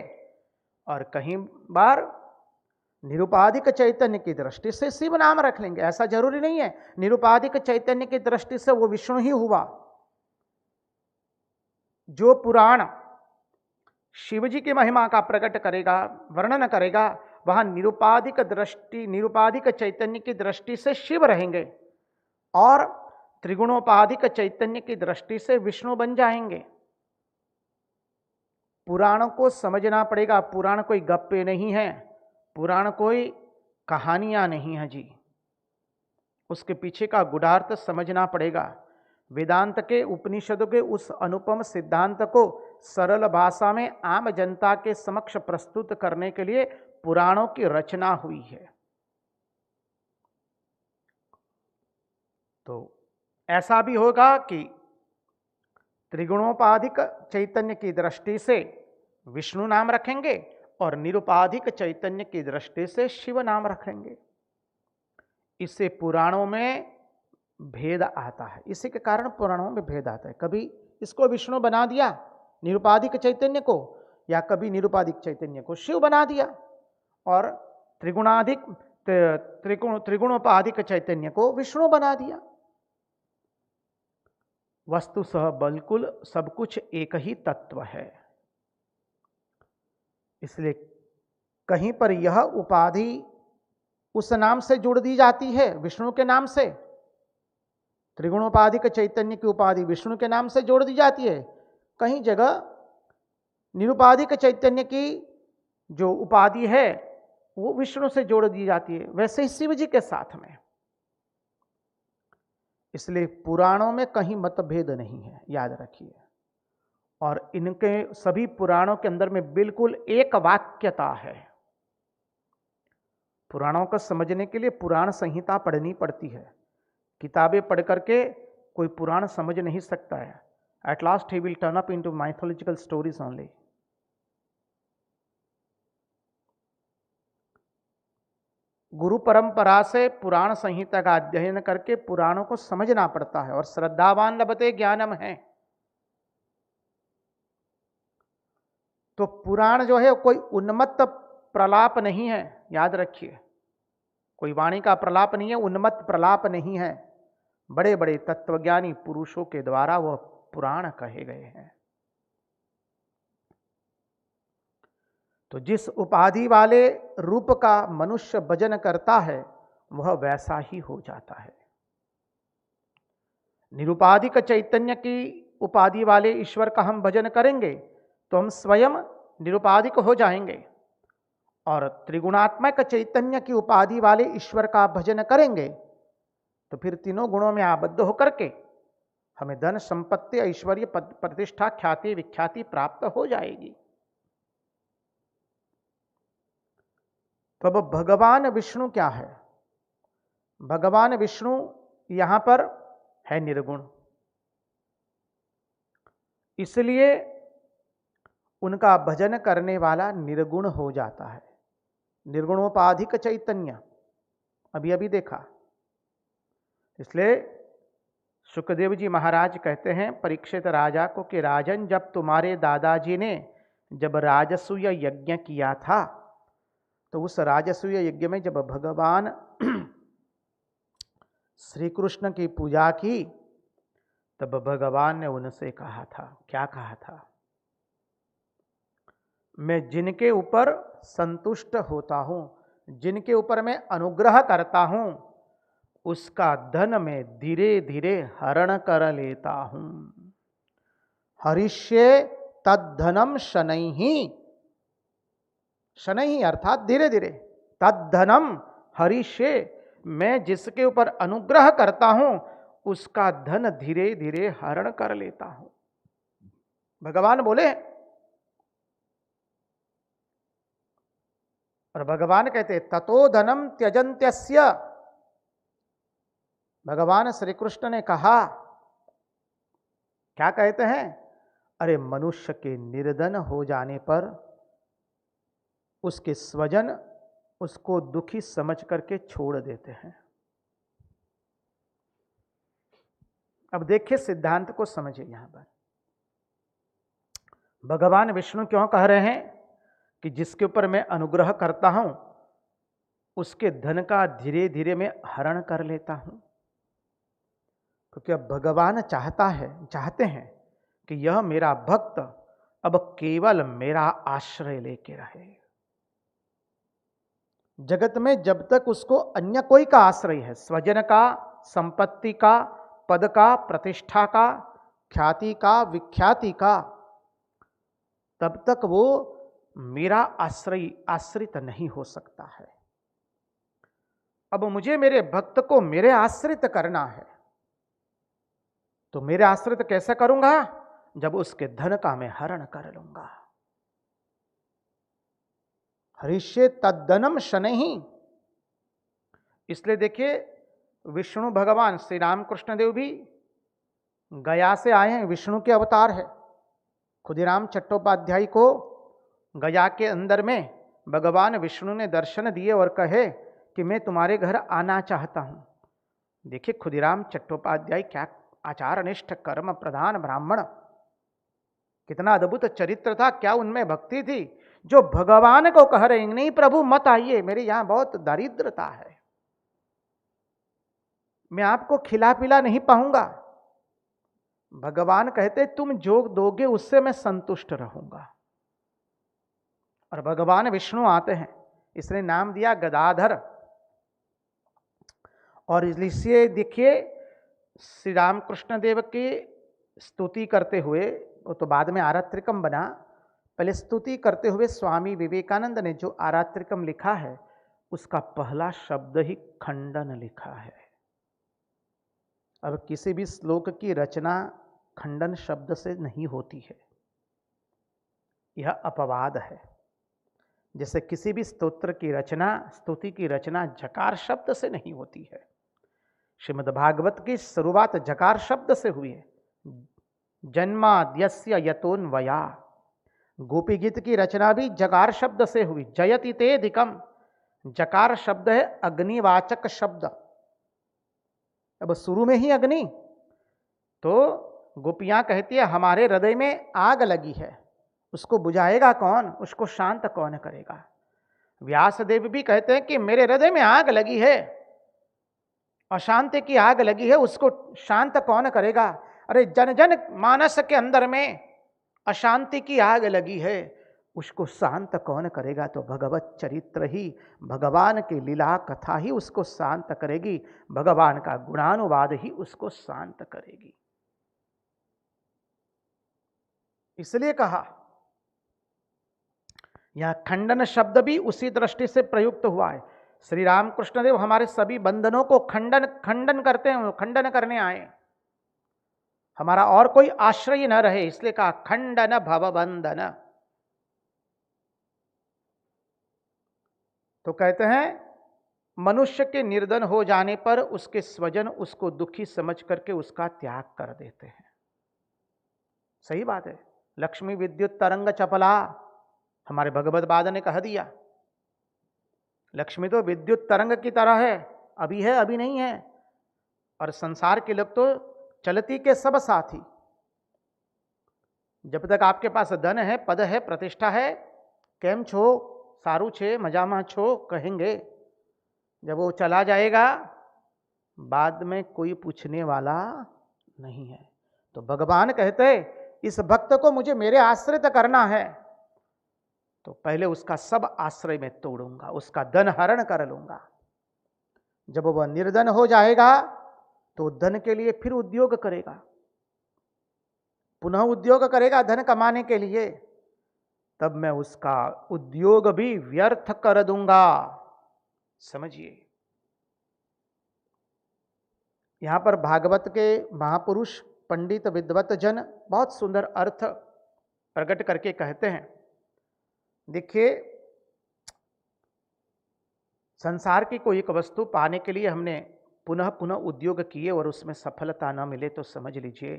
[SPEAKER 1] और कहीं बार निरुपाधिक चैतन्य की दृष्टि से शिव नाम रख लेंगे। ऐसा जरूरी नहीं है निरुपाधिक चैतन्य की दृष्टि से वो विष्णु ही हुआ। जो पुराण शिवजी की महिमा का प्रकट करेगा, वर्णन करेगा, वहां निरुपाधिक दृष्टि, निरुपाधिक चैतन्य की दृष्टि से शिव रहेंगे, और त्रिगुणोपाधिक चैतन्य की दृष्टि से विष्णु बन जाएंगे। पुराण को समझना पड़ेगा। पुराण कोई गप्पे नहीं है, पुराण कोई कहानियां नहीं है जी। उसके पीछे का गूढ़ार्थ समझना पड़ेगा। वेदांत के, उपनिषदों के उस अनुपम सिद्धांत को सरल भाषा में आम जनता के समक्ष प्रस्तुत करने के लिए पुराणों की रचना हुई है। तो ऐसा भी होगा कि त्रिगुणोपाधिक चैतन्य की दृष्टि से विष्णु नाम रखेंगे और निरुपाधिक चैतन्य की दृष्टि से शिव नाम रखेंगे। इससे पुराणों में भेद आता है, इसी के कारण पुराणों में भेद आता है। कभी इसको विष्णु बना दिया निरुपाधिक चैतन्य को, या कभी निरुपाधिक चैतन्य को शिव बना दिया, और त्रिगुणोपाधिक चैतन्य को विष्णु बना दिया। वस्तु सह बिल्कुल सब कुछ एक ही तत्व है। इसलिए कहीं पर यह उपाधि उस नाम से जोड़ दी जाती है विष्णु के नाम से, त्रिगुणोपाधिक चैतन्य की उपाधि विष्णु के नाम से जोड़ दी जाती है, कहीं जगह निरुपाधिक चैतन्य की जो उपाधि है वो विष्णु से जोड़ दी जाती है, वैसे ही शिव जी के साथ में। इसलिए पुराणों में कहीं मतभेद नहीं है, याद रखिए। और इनके सभी पुराणों के अंदर में बिल्कुल एक वाक्यता है। पुराणों को समझने के लिए पुराण संहिता पढ़नी पड़ती है। किताबें पढ़ करके कोई पुराण समझ नहीं सकता है। At last he will turn up into mythological stories only. गुरु परंपरा से पुराण संहिता का अध्ययन करके पुराणों को समझना पड़ता है, और श्रद्धावान लभते ज्ञानम है। तो पुराण जो है कोई उन्मत्त प्रलाप नहीं है, याद रखिए। कोई वाणी का प्रलाप नहीं है, उन्मत्त प्रलाप नहीं है। बड़े बड़े तत्वज्ञानी पुरुषों के द्वारा वह पुराण कहे गए हैं। तो जिस उपाधि वाले रूप का मनुष्य भजन करता है वह वैसा ही हो जाता है। निरुपाधिक चैतन्य की उपाधि वाले ईश्वर का हम भजन करेंगे तो हम स्वयं निरुपाधिक हो जाएंगे, और त्रिगुणात्मक चैतन्य की उपाधि वाले ईश्वर का भजन करेंगे तो फिर तीनों गुणों में आबद्ध होकर के हमें धन संपत्ति ऐश्वर्य प्रतिष्ठा ख्याति विख्याति प्राप्त हो जाएगी। तो अब भगवान विष्णु क्या है? भगवान विष्णु यहां पर है निर्गुण, इसलिए उनका भजन करने वाला निर्गुण हो जाता है। निर्गुणोपाधिक चैतन्य अभी अभी देखा। इसलिए सुखदेव जी महाराज कहते हैं परीक्षित राजा को कि राजन, जब तुम्हारे दादाजी ने जब राजसूय यज्ञ किया था तो उस राजसूय यज्ञ में जब भगवान श्री कृष्ण की पूजा की तब भगवान ने उनसे कहा था, क्या कहा था? मैं जिनके ऊपर संतुष्ट होता हूं, जिनके ऊपर मैं अनुग्रह करता हूं, उसका धन मैं धीरे धीरे हरण कर लेता हूं। हरिष्ये तद्धनम शनैहि, शनैहि अर्थात धीरे धीरे, तद्धनम हरिष्ये, मैं जिसके ऊपर अनुग्रह करता हूं उसका धन धीरे धीरे हरण कर लेता हूं। भगवान बोले, और भगवान कहते ततो धनम त्यजन्त्यस्य। भगवान श्री कृष्ण ने कहा, क्या कहते हैं? अरे मनुष्य के निर्धन हो जाने पर उसके स्वजन उसको दुखी समझ करके छोड़ देते हैं। अब देखिए सिद्धांत को समझिए। यहां पर भगवान विष्णु क्यों कह रहे हैं कि जिसके ऊपर मैं अनुग्रह करता हूं उसके धन का धीरे धीरे मैं हरण कर लेता हूं? क्योंकि अब भगवान चाहते हैं कि यह मेरा भक्त अब केवल मेरा आश्रय लेके रहे। जगत में जब तक उसको अन्य कोई का आश्रय है, स्वजन का, संपत्ति का, पद का, प्रतिष्ठा का, ख्याति का, विख्याति का, तब तक वो मेरा आश्रित नहीं हो सकता है। अब मुझे मेरे भक्त को मेरे आश्रित करना है, तो मेरे आश्रित कैसे करूंगा? जब उसके धन का मैं हरण कर लूंगा। हरिष्ये तद्धनम शनैहि। इसलिए देखिए विष्णु भगवान श्री रामकृष्ण देव भी गया से आए हैं, विष्णु के अवतार है। खुदीराम चट्टोपाध्याय को गया के अंदर में भगवान विष्णु ने दर्शन दिए और कहे कि मैं तुम्हारे घर आना चाहता हूं। देखिए खुदीराम चट्टोपाध्याय क्या आचारनिष्ठ कर्म प्रधान ब्राह्मण, कितना अद्भुत चरित्र था, क्या उनमें भक्ति थी, जो भगवान को कह रहे नहीं प्रभु मत आइए, मेरे यहां बहुत दारिद्रता है, मैं आपको खिला पिला नहीं पाऊंगा। भगवान कहते तुम जो दोगे उससे मैं संतुष्ट रहूंगा। और भगवान विष्णु आते हैं, इसने नाम दिया गदाधर। और इसलिए देखिए श्री रामकृष्ण देव की स्तुति करते हुए, वो तो बाद में आरात्रिकम बना, पहले स्तुति करते हुए स्वामी विवेकानंद ने जो आरात्रिकम लिखा है उसका पहला शब्द ही खंडन लिखा है। अब किसी भी श्लोक की रचना खंडन शब्द से नहीं होती है, यह अपवाद है। जैसे किसी भी स्तोत्र की रचना, स्तुति की रचना जकार शब्द से नहीं होती है। श्रीमद् भागवत की शुरुआत जकार शब्द से हुई है, जन्माद्यस्य यतोन्वया। गोपी गीत की रचना भी जकार शब्द से हुई, जयति तेधिकम। जकार शब्द है अग्निवाचक शब्द। अब शुरू में ही अग्नि, तो गोपियां कहती है हमारे हृदय में आग लगी है, उसको बुझाएगा कौन, उसको शांत कौन करेगा। व्यासदेव भी कहते हैं कि मेरे हृदय में आग लगी है, अशांति की आग लगी है, उसको शांत कौन करेगा। अरे जन जन मानस के अंदर में अशांति की आग लगी है, उसको शांत कौन करेगा। तो भगवत चरित्र ही, भगवान की लीला कथा ही उसको शांत करेगी, भगवान का गुणानुवाद ही उसको शांत करेगी। इसलिए कहा यह खंडन शब्द भी उसी दृष्टि से प्रयुक्त हुआ है। श्री रामकृष्ण देव हमारे सभी बंधनों को खंडन करते हैं, खंडन करने आए, हमारा और कोई आश्रय न रहे, इसलिए कहा खंडन भवबंधन। तो कहते हैं मनुष्य के निर्धन हो जाने पर उसके स्वजन उसको दुखी समझ करके उसका त्याग कर देते हैं। सही बात है। लक्ष्मी विद्युत तरंग चपला, हमारे भगवत पाद ने कह दिया, लक्ष्मी तो विद्युत तरंग की तरह है, अभी नहीं है। और संसार के लोग तो चलती के सब साथी। जब तक आपके पास धन है, पद है, प्रतिष्ठा है, केम छो, सारू छे, मजामा छो कहेंगे। जब वो चला जाएगा बाद में कोई पूछने वाला नहीं है। तो भगवान कहते इस भक्त को मुझे मेरे आश्रित करना है, तो पहले उसका सब आश्रय में तोड़ूंगा, उसका धन हरण कर लूंगा। जब वह निर्धन हो जाएगा तो धन के लिए फिर उद्योग करेगा, पुनः उद्योग करेगा धन कमाने के लिए, तब मैं उसका उद्योग भी व्यर्थ कर दूंगा। समझिए, यहां पर भागवत के महापुरुष पंडित विद्वत जन बहुत सुंदर अर्थ प्रकट करके कहते हैं। देखिए, संसार की कोई एक वस्तु पाने के लिए हमने पुनः पुनः उद्योग किए और उसमें सफलता न मिले तो समझ लीजिए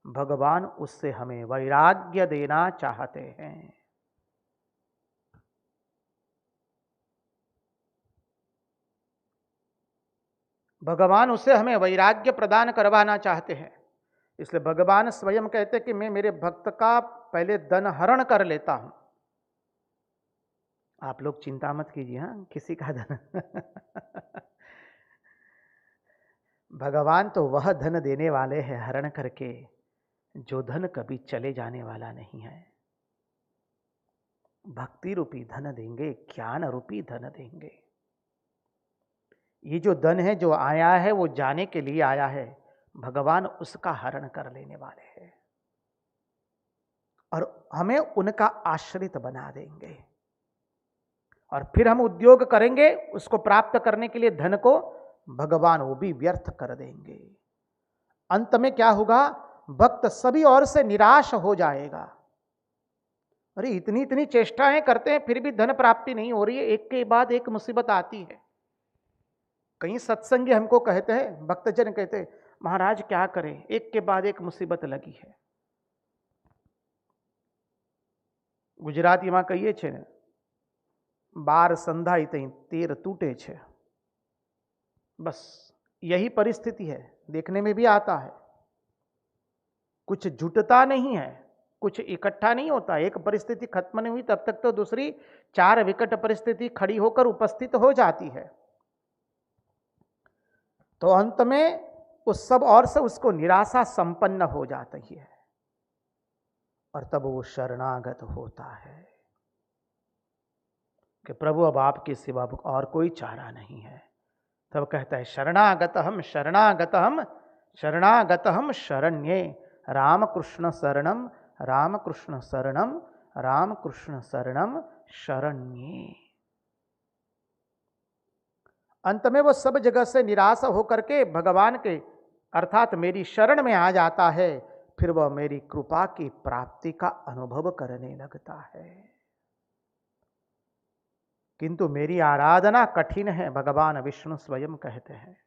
[SPEAKER 1] भगवान उससे हमें वैराग्य देना चाहते हैं। भगवान उससे हमें वैराग्य प्रदान करवाना चाहते हैं। इसलिए भगवान स्वयं कहते कि मैं मेरे भक्त का पहले धन हरण कर लेता हूं। आप लोग चिंता मत कीजिए, हाँ, किसी का धन भगवान तो वह धन देने वाले हैं हरण करके जो धन कभी चले जाने वाला नहीं है। भक्ति रूपी धन देंगे, ज्ञान रूपी धन देंगे। ये जो धन है जो आया है वो जाने के लिए आया है, भगवान उसका हरण कर लेने वाले हैं और हमें उनका आश्रित बना देंगे। और फिर हम उद्योग करेंगे उसको प्राप्त करने के लिए, धन को भगवान वो भी व्यर्थ कर देंगे। अंत में क्या होगा, भक्त सभी ओर से निराश हो जाएगा। अरे इतनी इतनी चेष्टाएं करते हैं फिर भी धन प्राप्ति नहीं हो रही है, एक के बाद एक मुसीबत आती है। कई सत्संगी हमको कहते हैं, भक्तजन कहते हैं, महाराज क्या करें, एक के बाद एक मुसीबत लगी है। ગુજરાતીમાં કહીએ છે ને, 12 સંધાય તઈ 13 टूटे છે। बस यही परिस्थिति है, देखने में भी आता है। कुछ जुटता नहीं है, कुछ इकट्ठा नहीं होता। एक परिस्थिति खत्म नहीं हुई तब तक तो दूसरी 4 विकट परिस्थिति खड़ी होकर उपस्थित हो जाती है। तो अंत में उस सब और से उसको निराशा संपन्न हो जाती है और तब वो शरणागत होता है कि प्रभु अब आपके सिवा और कोई चारा नहीं है। तब कहता है शरणागतहम शरणागतहम शरणागतहम शरण्ये रामकृष्ण शरणम रामकृष्ण शरणम रामकृष्ण शरणम शरण्ये। अंत में वो सब जगह से निराश होकर के भगवान के अर्थात मेरी शरण में आ जाता है। फिर वह मेरी कृपा की प्राप्ति का अनुभव करने लगता है। किंतु मेरी आराधना कठिन है, भगवान विष्णु स्वयं कहते हैं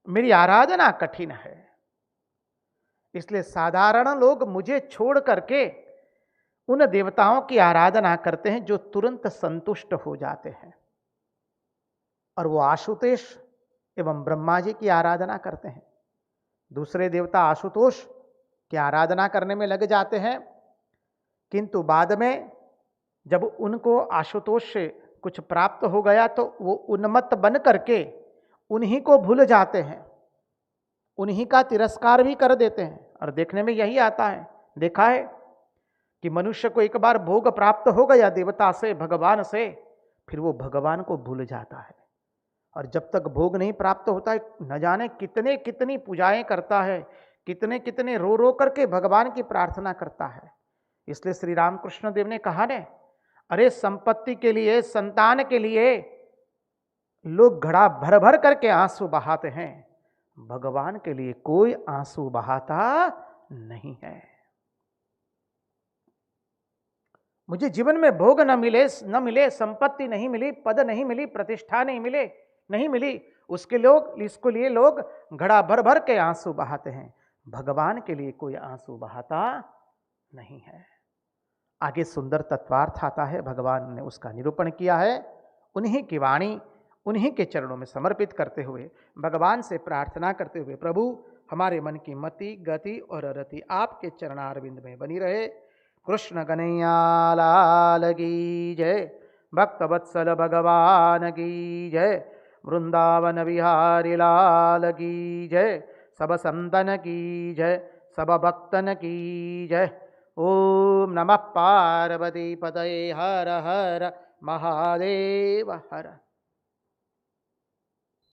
[SPEAKER 1] मेरी आराधना कठिन है, इसलिए साधारण लोग मुझे छोड़ करके उन देवताओं की आराधना करते हैं जो तुरंत संतुष्ट हो जाते हैं, और वो आशुतोष एवं ब्रह्मा जी की आराधना करते हैं। दूसरे देवता आशुतोष की आराधना करने में लग जाते हैं, किंतु बाद में जब उनको आशुतोष से कुछ प्राप्त हो गया तो वो उन्मत्त बन करके उन्हीं को भूल जाते हैं, उन्हीं का तिरस्कार भी कर देते हैं। और देखने में यही आता है, देखा है कि मनुष्य को एक बार भोग प्राप्त हो गया देवता से, भगवान से, फिर वो भगवान को भूल जाता है। और जब तक भोग नहीं प्राप्त होता है न जाने कितने कितनी पूजाएं करता है, कितने कितने रो रो करके भगवान की प्रार्थना करता है। इसलिए श्री रामकृष्ण देव ने कहा ने, अरे संपत्ति के लिए, संतान के लिए लोग घड़ा भर भर करके आंसू बहाते हैं, भगवान के लिए कोई आंसू बहाता नहीं है। मुझे जीवन में भोग न मिले, संपत्ति नहीं मिली, पद नहीं मिली, प्रतिष्ठा नहीं मिली, इसके लिए लोग घड़ा भर भर के आंसू बहाते हैं, भगवान के लिए कोई आंसू बहाता नहीं है। आगे सुंदर तत्वार्थ आता है, भगवान ने उसका निरूपण किया है। उन्हीं की वाणी उन्हीं के चरणों में समर्पित करते हुए, भगवान से प्रार्थना करते हुए, प्रभु हमारे मन की मति, गति और रति आपके चरणारविंद में बनी रहे। कृष्ण कन्हैया लाल की जय, भक्तवत्सल भगवान की जय, वृंदावन बिहारी लाल की जय, सब संतन की जय, सब भक्तन की जय। ओम नमः पार्वती पतये हर हर महादेव हर।